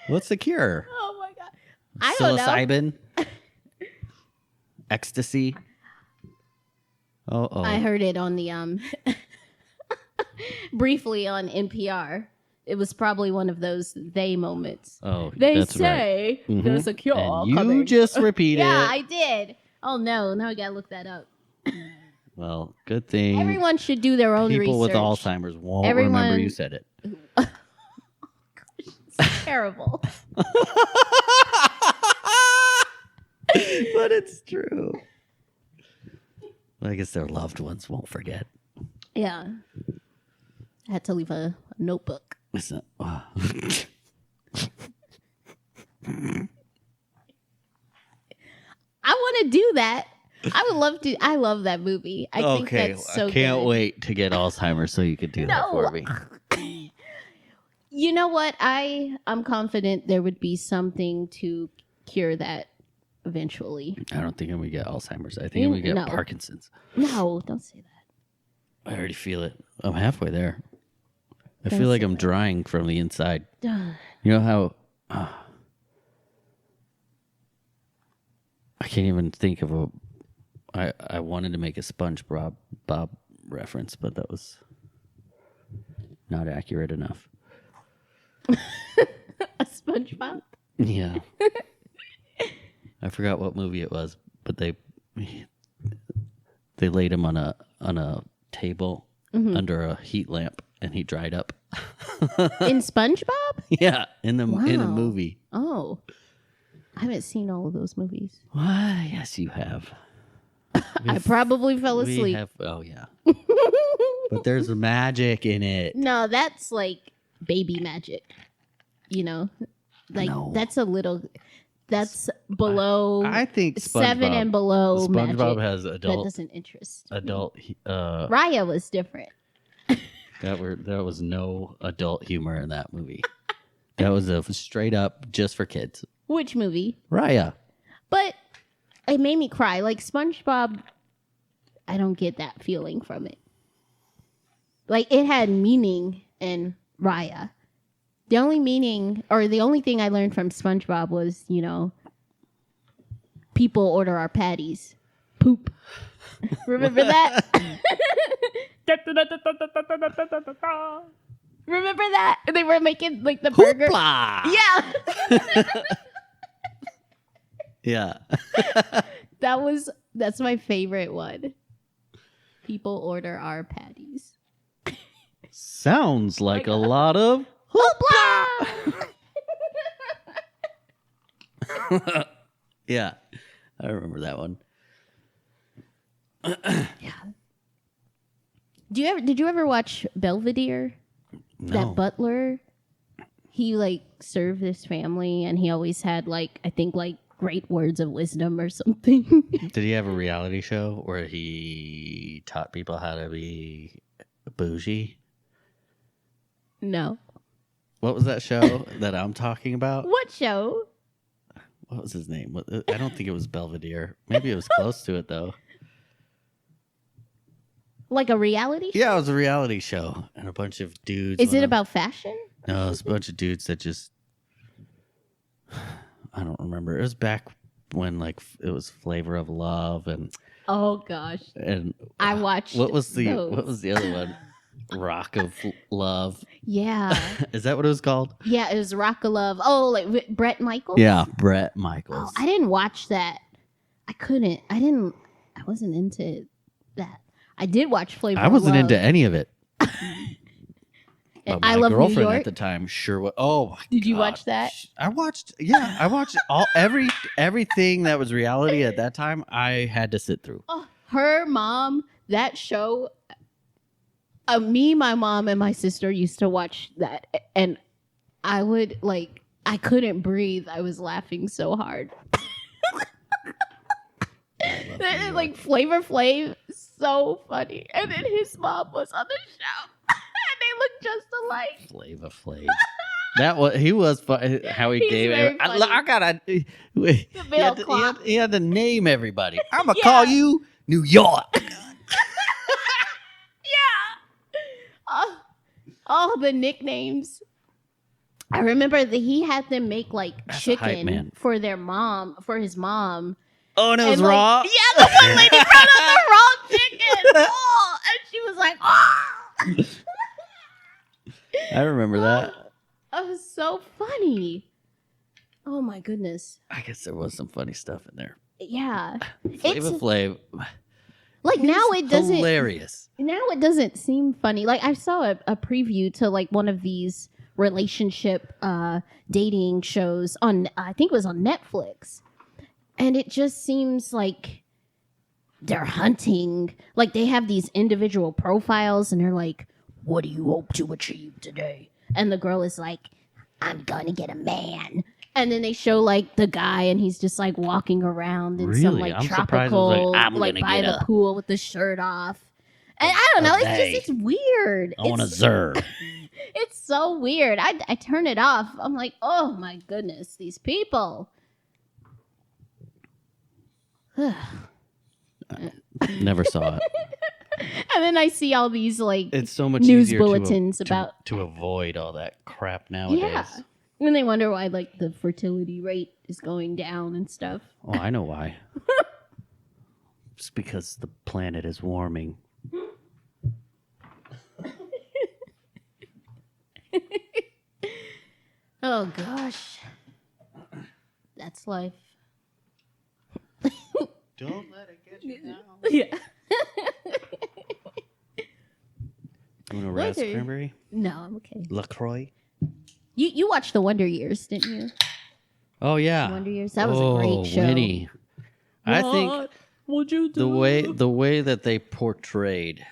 What's the cure? Oh my god. I don't know. Psilocybin? Ecstasy? Oh. I heard it on the briefly on NPR. It was probably one of those they moments. Oh, They that's say right. Mhm. there's a cure And you coming. just repeated Yeah, it. I did. Oh no, now I gotta look that up. Well, good thing Everyone should do their own people with research. Alzheimer's won't remember you said it. It's terrible. But it's true. I guess their loved ones won't forget. Yeah. I had to leave a notebook. It's not, I want to do that. I would love to. I love that movie. I think that's so I can't good. wait to get Alzheimer's so you could do that for me. You know what? I'm confident there would be something to cure that eventually. I don't think I'm gonna get Alzheimer's. I think I'm gonna get No. Parkinson's. No, don't say that. I already feel it. I'm halfway there. I Don't feel like say I'm that. drying from the inside. Ugh. You know how I can't even think of I wanted to make a SpongeBob reference, but that was not accurate enough. A SpongeBob? Yeah. I forgot what movie it was, but they laid him on a table under a heat lamp and he dried up. In SpongeBob? Yeah, in a Wow. movie. Oh. I haven't seen all of those movies. Why? Yes, you have. I probably fell We asleep. have. Oh yeah. But there's magic in it. No, that's like baby magic. You know? Like No. that's a little that's below I think 7 and below SpongeBob magic. has That adult doesn't interest me. Raya was different. there was no adult humor in that movie. That was a straight up just for kids. Which movie? Raya. But it made me cry. Like SpongeBob, I don't get that feeling from it. Like it had meaning in Raya. The only meaning or the only thing I learned from SpongeBob was, you know, people order our patties. Poop. Remember that? Remember that? They were making like the burger. Hoopla! Yeah. Yeah. That's my favorite one. People order our patties. Sounds like a lot of Hoopla! yeah. I remember that one. Yeah. Did you ever watch Belvedere? No. That butler, he like served this family, and he always had like I think like great words of wisdom or something. Did he have a reality show where he taught people how to be bougie? No. What was that show that I'm talking about? What show? What was his name? I don't think it was Belvedere. Maybe it was close to it, though. Like a reality show? Yeah, it was a reality show. And a bunch of dudes. Is it about fashion? No, it was a bunch of dudes that just... I don't remember. It was back when, like, it was Flavor of Love and... Oh, gosh. And I watched What was the other one? Rock of Love. Yeah. Is that what it was called? Yeah, it was Rock of Love. Oh, like Brett Michaels? Yeah, Brett Michaels. Oh, I didn't watch that. I wasn't into that. I did watch Flavor I wasn't of Love. into any of it. And But I my Love New girlfriend York. at the time sure was. Oh my Did you God. watch that? I watched everything that was reality at that time. I had to sit through. Oh, her mom, that show. Me, my mom, and my sister used to watch that, and I would I couldn't breathe. I was laughing so hard. Like Flavor Flav, so funny, and then his mom was on the show, and they looked just alike. Flavor Flav. That was he was fun. How he He's gave very it. funny. I gotta. He had to name everybody. I'm gonna Yeah. call you New York. All the nicknames. I remember that he had them make like That's a hype chicken man. for his mom. Oh, and it was And, like, raw. Yeah, the one lady brought out the raw chicken. Oh, and she was like, oh. I remember that. That was so funny. Oh my goodness. I guess there was some funny stuff in there. Yeah. Flavor Flav. Like now it doesn't Hilarious. now it doesn't seem funny. Like I saw a preview to like one of these relationship dating shows on I think it was on Netflix. And it just seems like they're hunting. Like they have these individual profiles and they're like, what do you hope to achieve today? And the girl is like, I'm gonna get a man. And then they show like the guy and he's just like walking around in some Really? like I'm surprised it was tropical like, I'm like gonna by get the a- pool with the shirt off. And I don't know, it's weird. I want a It's- Zer. It's so weird. I turn it off. I'm like, oh my goodness, these people. Never saw it. And then I see all these like It's so much news easier bulletins to about to avoid all that crap nowadays. yeah. And they wonder why like the fertility rate is going down and stuff. Oh, I know why. It's because the planet is warming. Oh gosh. That's life. Don't let it get you down. Yeah. You want a Whether- raspberry? No, I'm okay. LaCroix? You watched the Wonder Years, didn't you? Oh, yeah. Wonder Years. That was a great show. Winnie. I think would you the way that they portrayed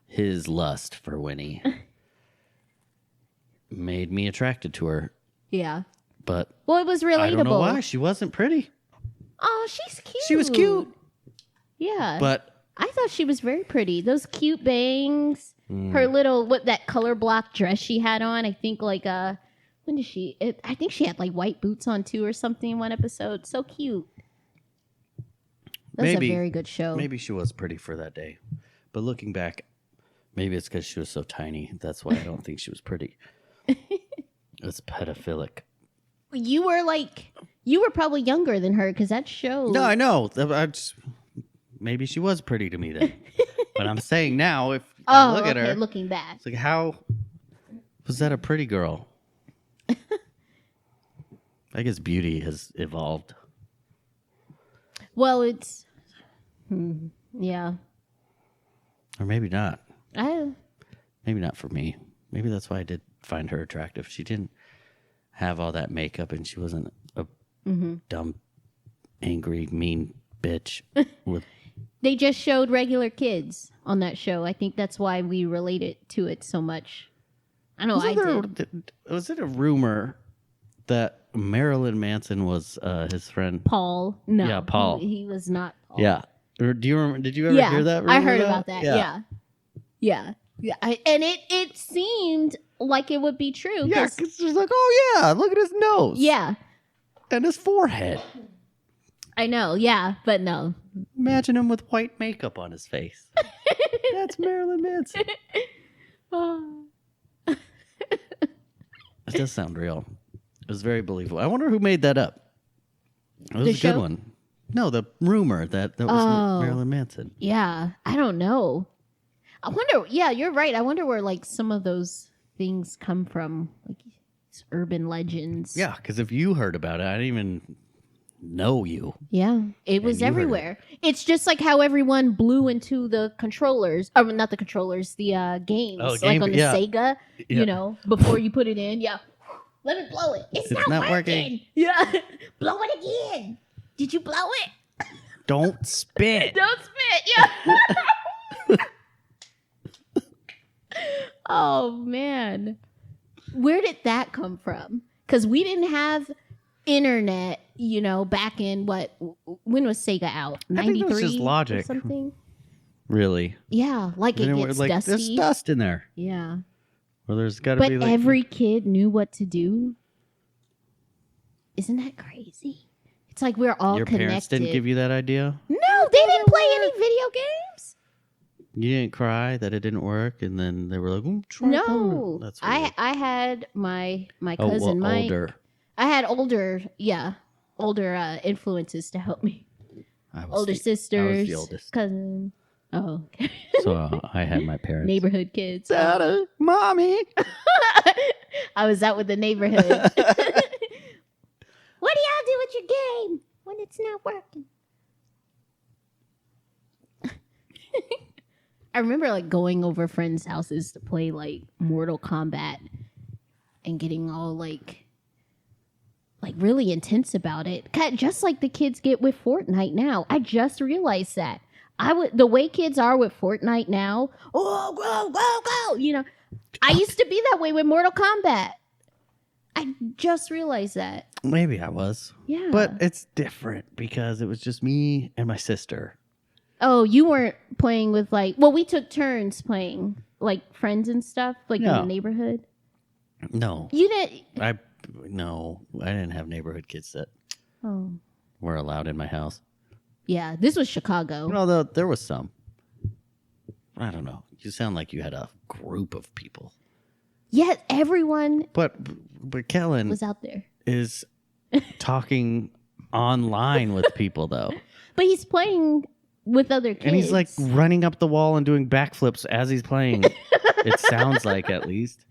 his lust for Winnie made me attracted to her. Yeah. But Well, it was relatable. I don't know why. She wasn't pretty. Oh, she's cute. She was cute. Yeah. But I thought she was very pretty. Those cute bangs. Her little that color block dress she had on. I think like when did she? I think she had like white boots on too or something in one episode. So cute. That was a very good show. maybe she was pretty for that day. But looking back, maybe it's because she was so tiny. That's why I don't think she was pretty. It's pedophilic. You were probably younger than her because that show. No, I know. Maybe she was pretty to me then. But I'm saying now, if I look at her, looking back. it's like, how was that a pretty girl? I guess beauty has evolved. Well, it's yeah. Or maybe not. I Maybe not for me. Maybe that's why I did find her attractive. She didn't have all that makeup and she wasn't a dumb, angry, mean bitch with They just showed regular kids on that show. I think that's why we related to it so much. I know did. Was it a rumor that Marilyn Manson was his friend? Paul. No. Yeah, Paul. He was not Paul. Yeah. Or do you remember? Did you ever hear that rumor? I heard about that. Yeah. And it seemed like it would be true. Yeah, because it's like, oh yeah, look at his nose. Yeah. And his forehead. I know, yeah, but no. Imagine him with white makeup on his face. That's Marilyn Manson. It does sound real. It was very believable. I wonder who made that up. It was a good one. No, the rumor that was Marilyn Manson. Yeah, I don't know. I wonder, yeah, you're right. I wonder where like some of those things come from, like urban legends. Yeah, because if you heard about it, I didn't even know you. Yeah, it was everywhere. It's just like how everyone blew into the controllers, or not the controllers, the games, like on the Sega, you know, before you put it in. Yeah, let me blow it. It's not working. Yeah, blow it again. Did you blow it? Don't spit. Don't spit. Yeah. Oh man, where did that come from? Because we didn't have internet, you know, back in when was Sega out? 93? I think it was just logic. Or something? Really? Yeah, like it gets like, dusty. There's dust in there. Yeah. Well, there's got to be. But every kid knew what to do. Isn't that crazy? It's like we're all connected. Your parents didn't give you that idea? No, they didn't play any video games. You didn't cry that it didn't work, and then they were like, try no. That's weird. I had my cousin Mike. Older. I had older influences to help me. Older sisters, I was the oldest. Cousin. Oh, okay. So I had my parents. Neighborhood kids. Dada, mommy. I was out with the neighborhood. What do y'all do with your game when it's not working? I remember like going over friends' houses to play like Mortal Kombat and getting all like really intense about it. Just like the kids get with Fortnite now. I just realized that. The way kids are with Fortnite now, go, you know, I used to be that way with Mortal Kombat. I just realized that. Maybe I was. Yeah. But it's different because it was just me and my sister. Oh, you weren't playing with we took turns playing like friends and stuff, like in the neighborhood. No. You didn't. I didn't have neighborhood kids that were allowed in my house. Yeah, this was Chicago. No, there was some. I don't know. You sound like you had a group of people. Yeah, everyone. But Kellen was out there. Is talking online with people though. But he's playing with other kids. And he's like running up the wall and doing backflips as he's playing. It sounds like, at least.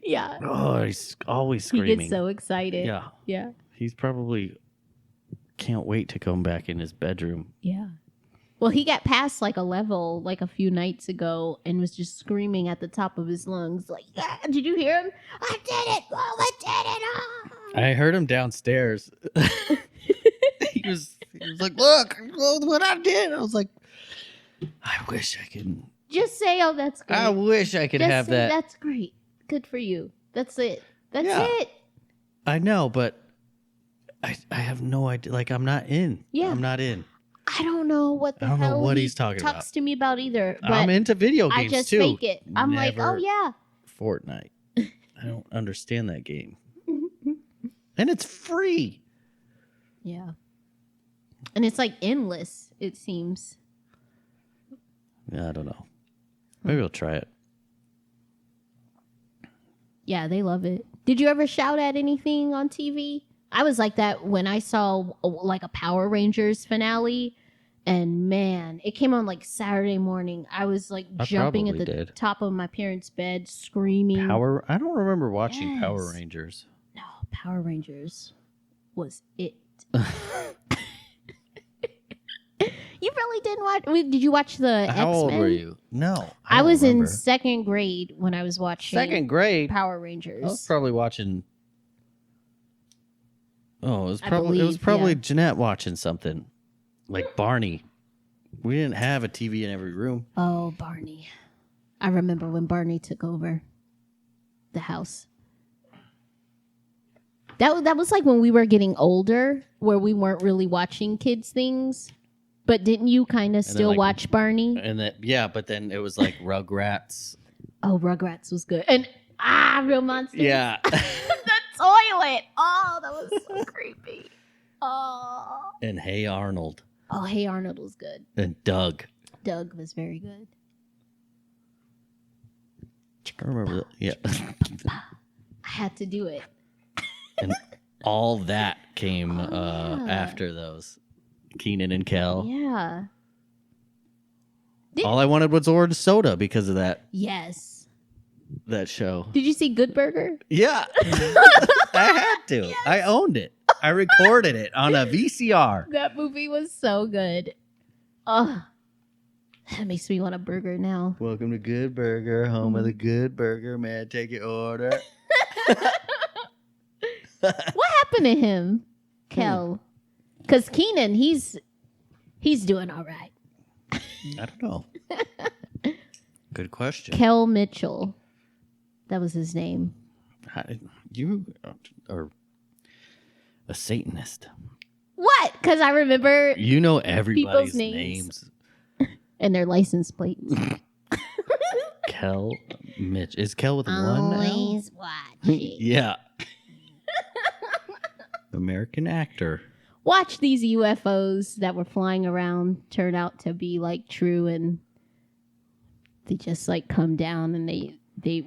Yeah. Oh, he's always screaming. He gets so excited. Yeah. Yeah. He's probably can't wait to come back in his bedroom. Yeah. Well, he got past like a level like a few nights ago and was just screaming at the top of his lungs like, yeah, did you hear him? I did it. Oh, I did it. Oh. I heard him downstairs. he was like, look what I did. I was like, I wish I could. Just say, oh, that's great. I wish I could have that. That's great. Good for you. That's it. That's it. I know, but I have no idea. Like, I'm not in. Yeah. I'm not in. I don't know what the hell know what he's talking talks about. to me about either. But I'm into video games, I just too. fake it. I'm like, oh, yeah. Fortnite. I don't understand that game. And it's free. Yeah. And it's like endless, it seems. Yeah, I don't know. Maybe I'll try it. Yeah, they love it. Did you ever shout at anything on TV? I was like that when I saw like a Power Rangers finale, and man, it came on like Saturday morning. I was like jumping at the top of my parents' bed, screaming. I don't remember watching Power Rangers. No, Power Rangers was it. You really didn't watch? Did you watch the X-Men? How old were you? No, I was in second grade when I was watching. Second grade Power Rangers. I was probably watching. Oh, it was probably Jeanette watching something like Barney. We didn't have a TV in every room. Oh, Barney. I remember when Barney took over the house. That was like when we were getting older, where we weren't really watching kids things. But didn't you kind of still watch Barney? And that, yeah, but then it was like Rugrats. Oh, Rugrats was good. And Real Monsters. Yeah. The toilet. Oh, that was so creepy. Oh. And Hey Arnold. Oh, Hey Arnold was good. And Doug. Doug was very good. I remember that. Yeah. I had to do it. And all that came after those. Keenan and Kel. Yeah. All I wanted was orange soda because of that. Yes. That show. Did you see Good Burger? Yeah. I had to. Yes. I owned it. I recorded it on a VCR. That movie was so good. Oh, that makes me want a burger now. Welcome to Good Burger, home of the Good Burger. May I take your order? What happened to him, Kel? Because Keenan, he's doing all right. I don't know. Good question. Kel Mitchell. That was his name. You are a Satanist. What? Because I remember you know everybody's people's names. And their license plates. Kel Mitch. Is Kel with one now? Always watching. Yeah. American actor. Watch these UFOs that were flying around turn out to be like true, and they just like come down, and they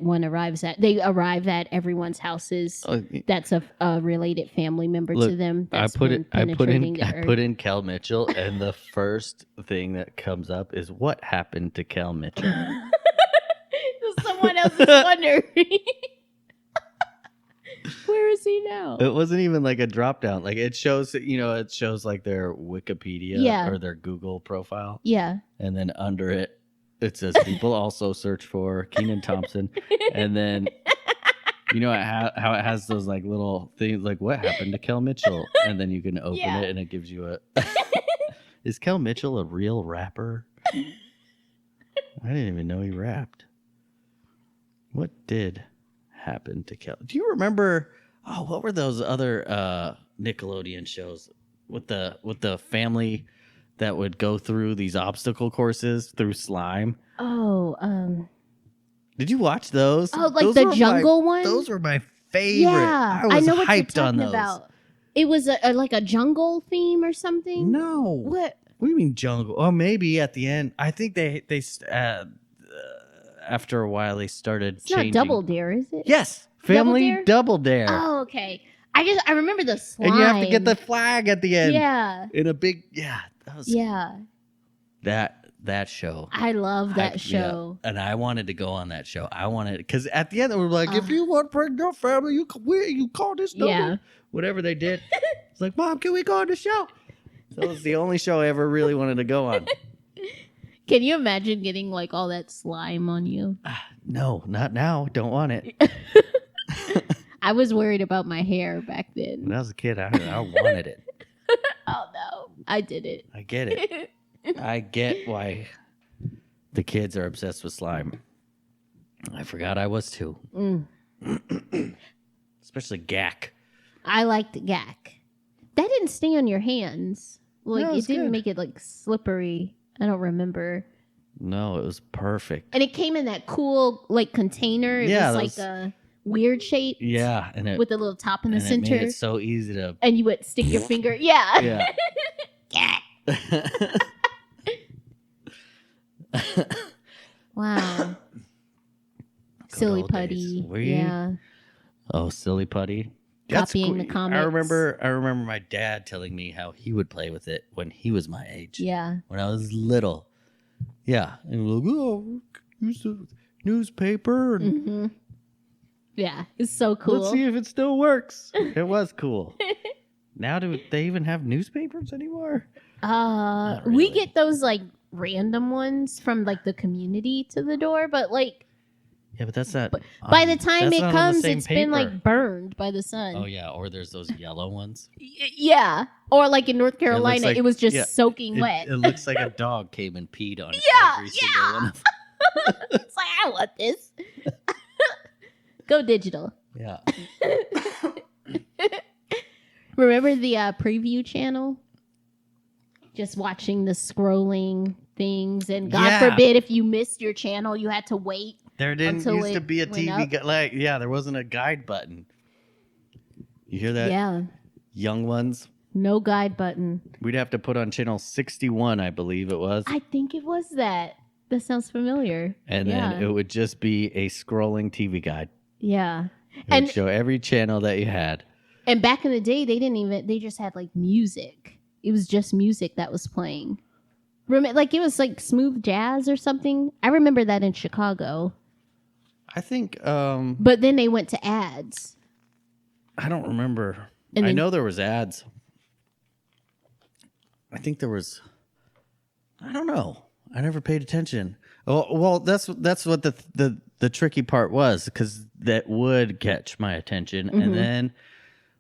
arrive at everyone's houses. That's a related family member to them. That's I put in Kel Mitchell, and the first thing that comes up is what happened to Kel Mitchell. Someone else is wondering. Where is he now? It wasn't even like a drop down. Like it shows like their Wikipedia or their Google profile. Yeah. And then under it says people also search for Kenan Thompson. And then how it has those like little things like what happened to Kel Mitchell? And then you can open it and it gives you a Is Kel Mitchell a real rapper? I didn't even know he rapped. What did happen to Kel? Do you remember what were those other Nickelodeon shows with the family that would go through these obstacle courses through slime? Did you watch those? Oh, like those the jungle one? Those were my favorite. Yeah, I was know what hyped you're talking on those. About. It was like a jungle theme or something? No. What do you mean jungle? Oh, maybe at the end. I think they after a while they started changing. It's not Double Dare, is it? Yes. Family Double Dare. Oh, okay. I remember the slime. And you have to get the flag at the end. Yeah. In a big that show. I love that show. And I wanted to go on that show. I wanted because at the end they were like, if you want to bring your family, you call this number. Yeah. Whatever they did. It's like, Mom, can we go on the show? So it was the only show I ever really wanted to go on. Can you imagine getting like all that slime on you? No, not now. Don't want it. I was worried about my hair back then. When I was a kid, I wanted it. Oh no, I did it. I get it. I get why the kids are obsessed with slime. I forgot I was too. Especially gack. I liked gack. That didn't stay on your hands. Like it didn't make it like slippery. I don't remember. No, it was perfect. And it came in that cool like container. It was like a weird shape. Yeah, and with a little top in the center. It made it so easy to. And you would stick your finger. Yeah. Yeah. Wow. Silly Putty. Yeah. Oh, Silly Putty. Copying the comics. I remember my dad telling me how he would play with it when he was my age. Yeah. When I was little. Yeah. And we're like, use the newspaper. And yeah. It's so cool. Let's see if it still works. It was cool. Now do they even have newspapers anymore? Really. We get those like random ones from like the community to the door, but like Yeah, but that's not. By the time that's it not on the comes, same it's been paper. like burned by the sun. Oh yeah, or there's those yellow ones. Yeah. Or like in North Carolina, like- it was just yeah, soaking wet. It looks like a dog came and peed on every single one of them. It's like, I want this. Go digital. Yeah. Remember the preview channel? Just watching the scrolling things, and God forbid if you missed your channel, you had to wait. There didn't until used to it be a went TV up. there wasn't a guide button. You hear that? Yeah. Young ones. No guide button. We'd have to put on channel 61, I believe it was. I think it was that. That sounds familiar. And then it would just be a scrolling TV guide. Yeah. It would show every channel that you had. And back in the day, they just had like music. It was just music that was playing. Like it was like smooth jazz or something. I remember that in Chicago. I think But then they went to ads. I don't remember. And I then- know there was ads. I think there was I don't know. I never paid attention. Well, that's what the tricky part was, because that would catch my attention, and then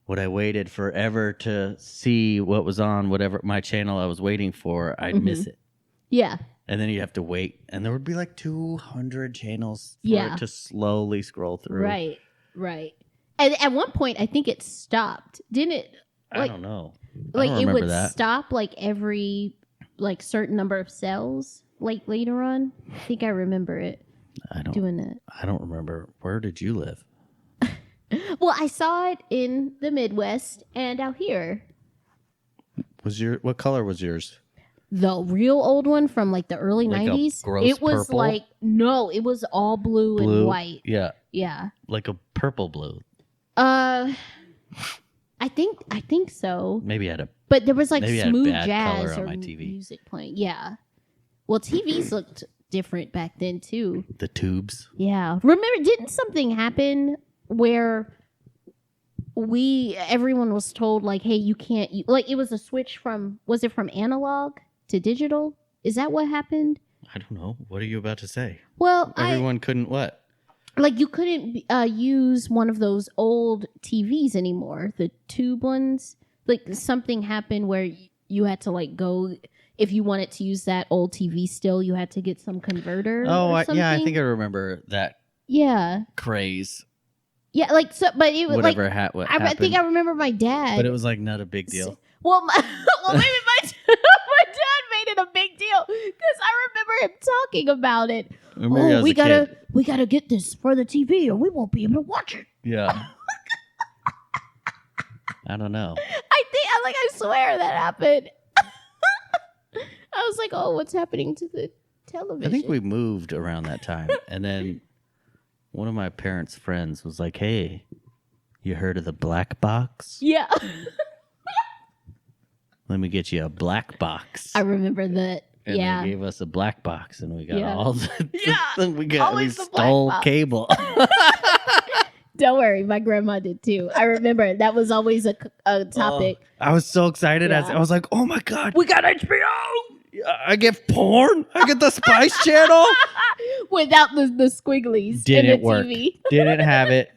when I waited forever to see what was on whatever my channel I was waiting for, I'd miss it. Yeah. And then you'd have to wait, and there would be like 200 channels for Yeah. it to slowly scroll through. Right. And at one point, I think it stopped. Didn't it? I don't know. Like I don't it remember would that. stop like every like certain number of cells like later on. I think I remember it doing that. I don't remember. Where did you live? Well, I saw it in the Midwest and out here. What color was yours? The real old one from like the early Like a 90s. gross It was purple? like no, it was all blue and white. Yeah, Yeah. like a purple blue. I think so. Maybe I had a. But there was like Maybe I had smooth bad color jazz on or my TV. music playing. Yeah. Well, TVs looked different back then too. The tubes. Yeah. Remember, didn't something happen where everyone was told like, hey, you can't, like it was a switch was it from analog to digital? Is that what happened? I don't know. What are you about to say? Well, Everyone couldn't what? like you couldn't use one of those old TVs anymore, the tube ones. Like something happened where you had to like go, if you wanted to use that old TV still, you had to get some converter. Oh, or yeah. I something. think I remember that Yeah. craze. Yeah, like so, but it was like Whatever what happened. I think I remember my dad. But it was like not a big deal. Well, maybe my dad made it a big deal because I remember him talking about it. Or maybe I was we a kid. gotta get this for the TV, or we won't be able to watch it. Yeah. I don't know. I swear that happened. I was like, oh, what's happening to the television? I think we moved around that time, and then one of my parents' friends was like, "Hey, you heard of the black box? Yeah, Let me get you a black box." I remember that. And yeah, they gave us a black box, and we got Yeah. all the Yeah, we always the black stole box. cable. don't worry, my grandma did too. I remember that was always a topic. I was so excited. Yeah. I was like, "Oh my god, We got HBO I get porn! I get the Spice Channel!" without the squigglies. Didn't in the work. TV. Didn't have it.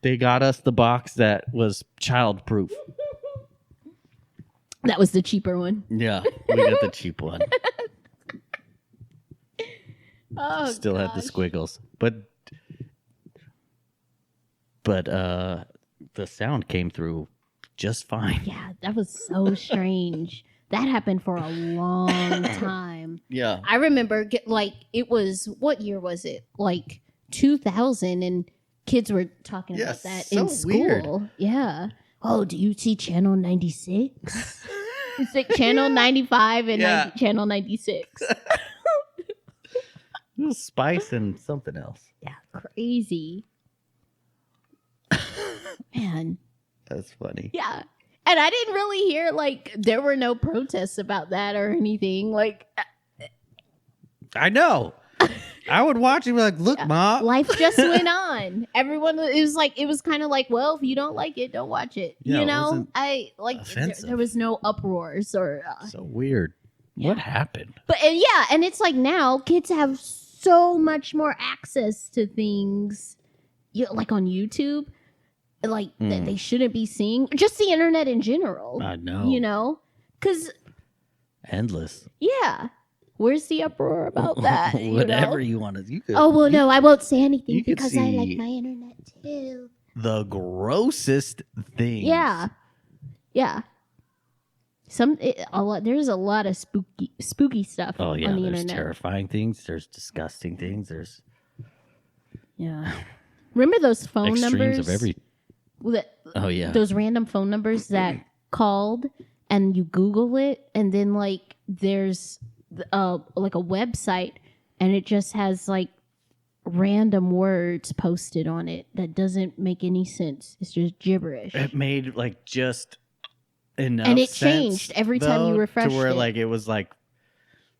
They got us the box that was child-proof. That was the cheaper one. Yeah, we got the cheap one. Oh, Still had the gosh. squiggles, but the sound came through just fine. Yeah, that was so strange. That happened for a long time. Yeah. I remember it was, what year was it? Like 2000, and kids were talking Yeah, about that so in school. weird. Yeah. Oh, do you see channel 96? It's like channel 95 and Yeah. channel 96. It was Spice and something else. Yeah, crazy. Man. That's funny. Yeah. And I didn't really hear, like, there were no protests about that or anything. Like, I know. I would watch it and be like, "Look, Ma." life just went on. Everyone, it was kind of like, well, if you don't like it, don't watch it. Yeah, you it know, wasn't there offensive. was no uproars or, So weird. What happened? and it's like now kids have so much more access to things, like on YouTube, like that they shouldn't be seeing. Just the internet in general. I know. You know? Because... endless. Yeah. Where's the uproar about that? Whatever you want to. You could, oh, well, no, I won't say anything you could because I like see my internet too. the grossest things. Yeah. Yeah. There's a lot of spooky stuff Oh, yeah. on the There's internet. terrifying things. There's disgusting things. There's Yeah. Remember those phone extremes numbers? of every. Oh, yeah. Those random phone numbers that called and you Google it and then like there's like a website and it just has like random words posted on it that doesn't make any sense. It's just gibberish. It made like just enough and it sense, changed every time you though, refreshed to where it. like it was like,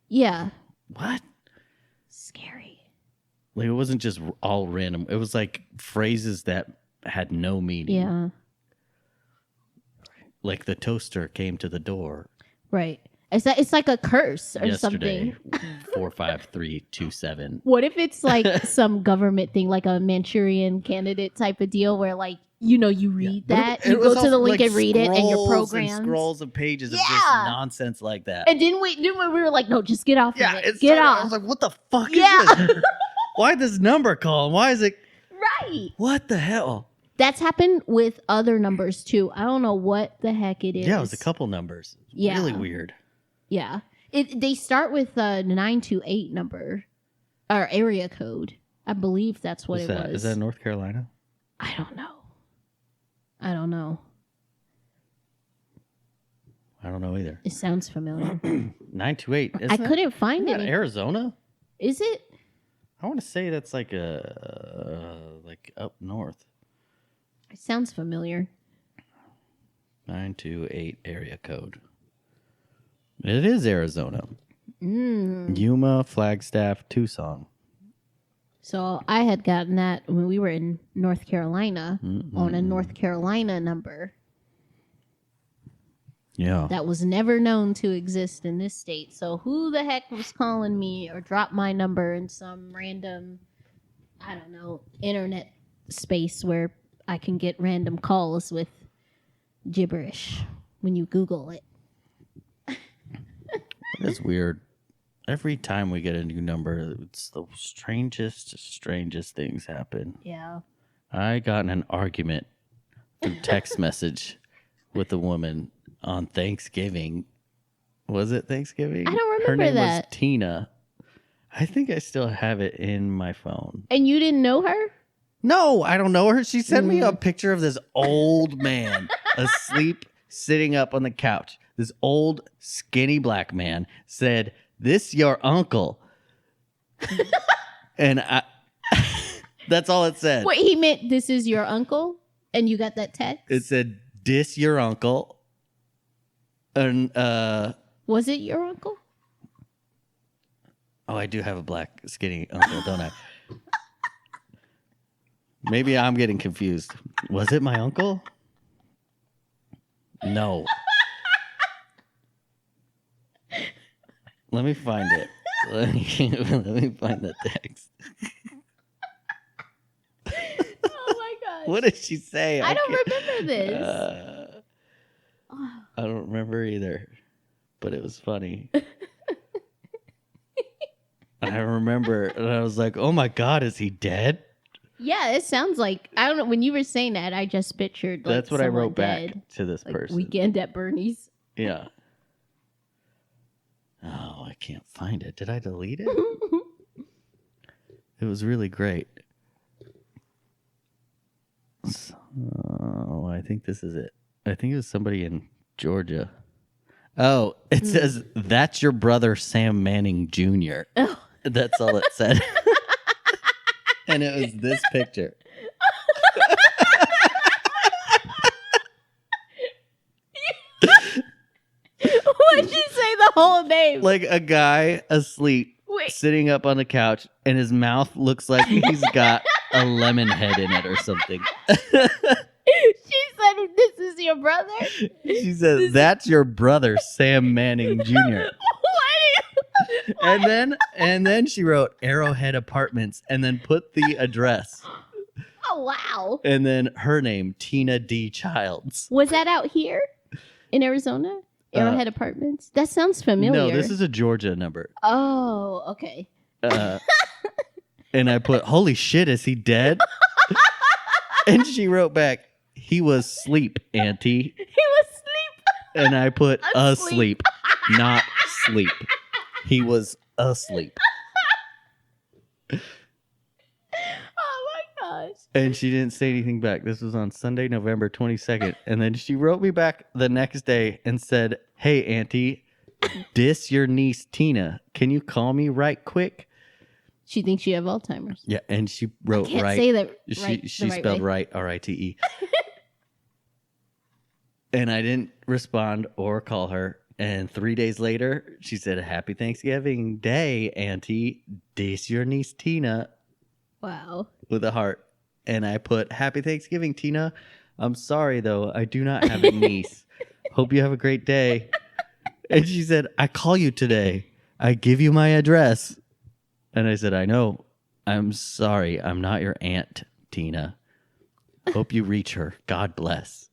Yeah. what? Scary. Like it wasn't just all random. It was like phrases that had no meaning. Yeah. Like the toaster came to the door Right. It's like a curse or yesterday. something. 45327. What if it's like some government thing, like a Manchurian candidate type of deal where like, you read that, you go to the link and read it and your program. Scrolls of pages of just nonsense like that. And didn't we were like, no, just get off of it. Get Get off. I off. was like, what the fuck is this? Why this number call? Why is it? Right. What the hell? That's happened with other numbers too. I don't know what the heck it is. Yeah, it was a couple numbers. Yeah. Really weird. Yeah. They start with a 928 number or area code. I believe that's what What's it that? was. Is that North Carolina? I don't know. I don't know. I don't know either. It sounds familiar. 928. I couldn't find it. it. Arizona? Is it? I want to say that's like like up north. It sounds familiar. 928 area code. It is Arizona. Mm. Yuma, Flagstaff, Tucson. So I had gotten that when we were in North Carolina on a North Carolina number Yeah. that was never known to exist in this state. So who the heck was calling me or dropped my number in some random, I don't know, internet space where I can get random calls with gibberish when you Google it. That's weird. Every time we get a new number, it's the strangest things happen. Yeah. I got in an argument through text message with a woman on Thanksgiving. Was it Thanksgiving? I don't Her remember name that. was Tina. I think I still have it in my phone. And you didn't know her? No, I don't know her. She sent me a picture of this old man asleep, sitting up on the couch. This old, skinny black man said, "This your uncle." And that's all it said. Wait, he meant this is your uncle? And you got that text? It said, "Dis your uncle." And Was it your uncle? oh, I do have a black skinny uncle, don't I? Maybe I'm getting confused. Was it my uncle? No. Let me find it. Let me find the text. Oh my gosh. What did she say? I don't can't- remember this. I don't remember either, but it was funny. I remember, and I was like, "Oh my God, is he dead?" Yeah, it sounds like, I don't know, when you were saying that, I just pictured like That's what I someone wrote dead. back to this Like person. Weekend at Bernie's. Yeah. Oh, I can't find it. Did I delete it? It was really great. So, I think this is it. I think it was somebody in Georgia. Oh, it says, "That's your brother, Sam Manning Jr." Oh. That's all it said. And it was this picture. Why'd you say the whole name? Like a guy asleep, Wait. sitting up on the couch, and his mouth looks like he's got a lemon head in it or something. She said, "This is your brother?" She says, "That's your brother, Sam Manning Jr." and then she wrote Arrowhead Apartments and then put the address. Oh, wow. And then her name, Tina D. Childs. Was that out here in Arizona? Arrowhead Apartments? That sounds familiar. No, this is a Georgia number. Oh, okay. And I put, holy shit, is he dead? And she wrote back, he was asleep, Auntie. He was asleep. And I put asleep, not sleep. He was asleep. Oh my gosh. And she didn't say anything back. This was on Sunday, November 22nd. And then she wrote me back the next day and said, hey, Auntie, this your niece Tina. Can you call me right quick? She thinks you have Alzheimer's. Yeah, and she wrote I can't right. say that She the right spelled way. right, R-I-T-E. And I didn't respond or call her. And 3 days later, she said, happy Thanksgiving Day, Auntie. This your niece Tina. Wow. With a heart. And I put, happy Thanksgiving, Tina. I'm sorry, though. I do not have a niece. Hope you have a great day. And she said, I call you today. I give you my address. And I said, I know. I'm sorry. I'm not your aunt, Tina. Hope you reach her. God bless.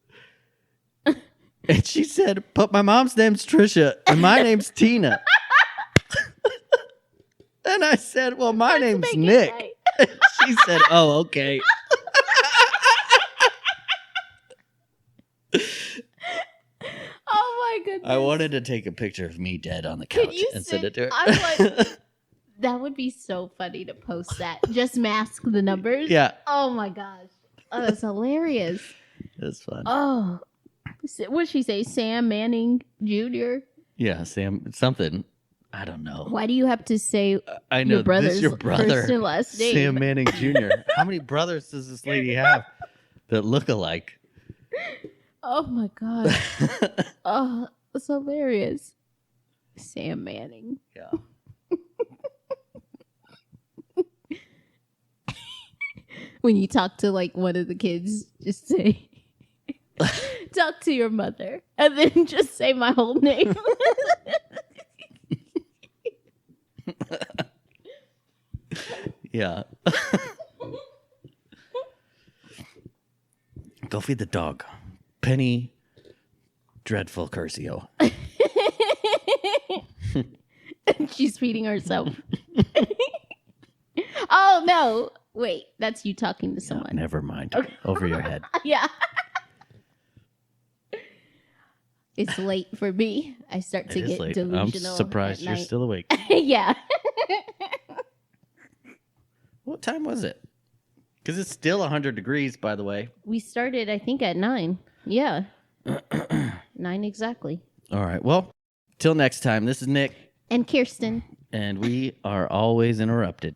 And she said, but my mom's name's Trisha and my name's Tina. And I said, well, my name's Nick. Right. And she said, oh, okay. Oh my goodness. I wanted to take a picture of me dead on the couch and send it to her. I'm like, that would be so funny to post that. Just mask the numbers. Yeah. Oh my gosh. Oh, that's hilarious. That's fun. Oh, what did she say? Sam Manning Jr.? Yeah, Sam, something. I don't know. Why do you have to say I know your brother's this your brother, first and last name? Sam Manning Jr. How many brothers does this lady have that look alike? Oh my god. Oh, that's hilarious. Sam Manning. Yeah. When you talk to like one of the kids, just say talk to your mother and then just say my whole name. Yeah. Go feed the dog. Penny Dreadful Curcio. She's feeding herself. Oh no. Wait, that's you talking to someone. Never mind. Okay. Over your head. Yeah. It's late for me. I start to It is get late. delusional. I'm surprised at you're night. still awake. Yeah. What time was it? Because it's still 100 degrees, by the way. We started, I think, at 9. Yeah. 9 exactly. All right. Well, till next time, this is Nick. And Kirsten. And we are always interrupted.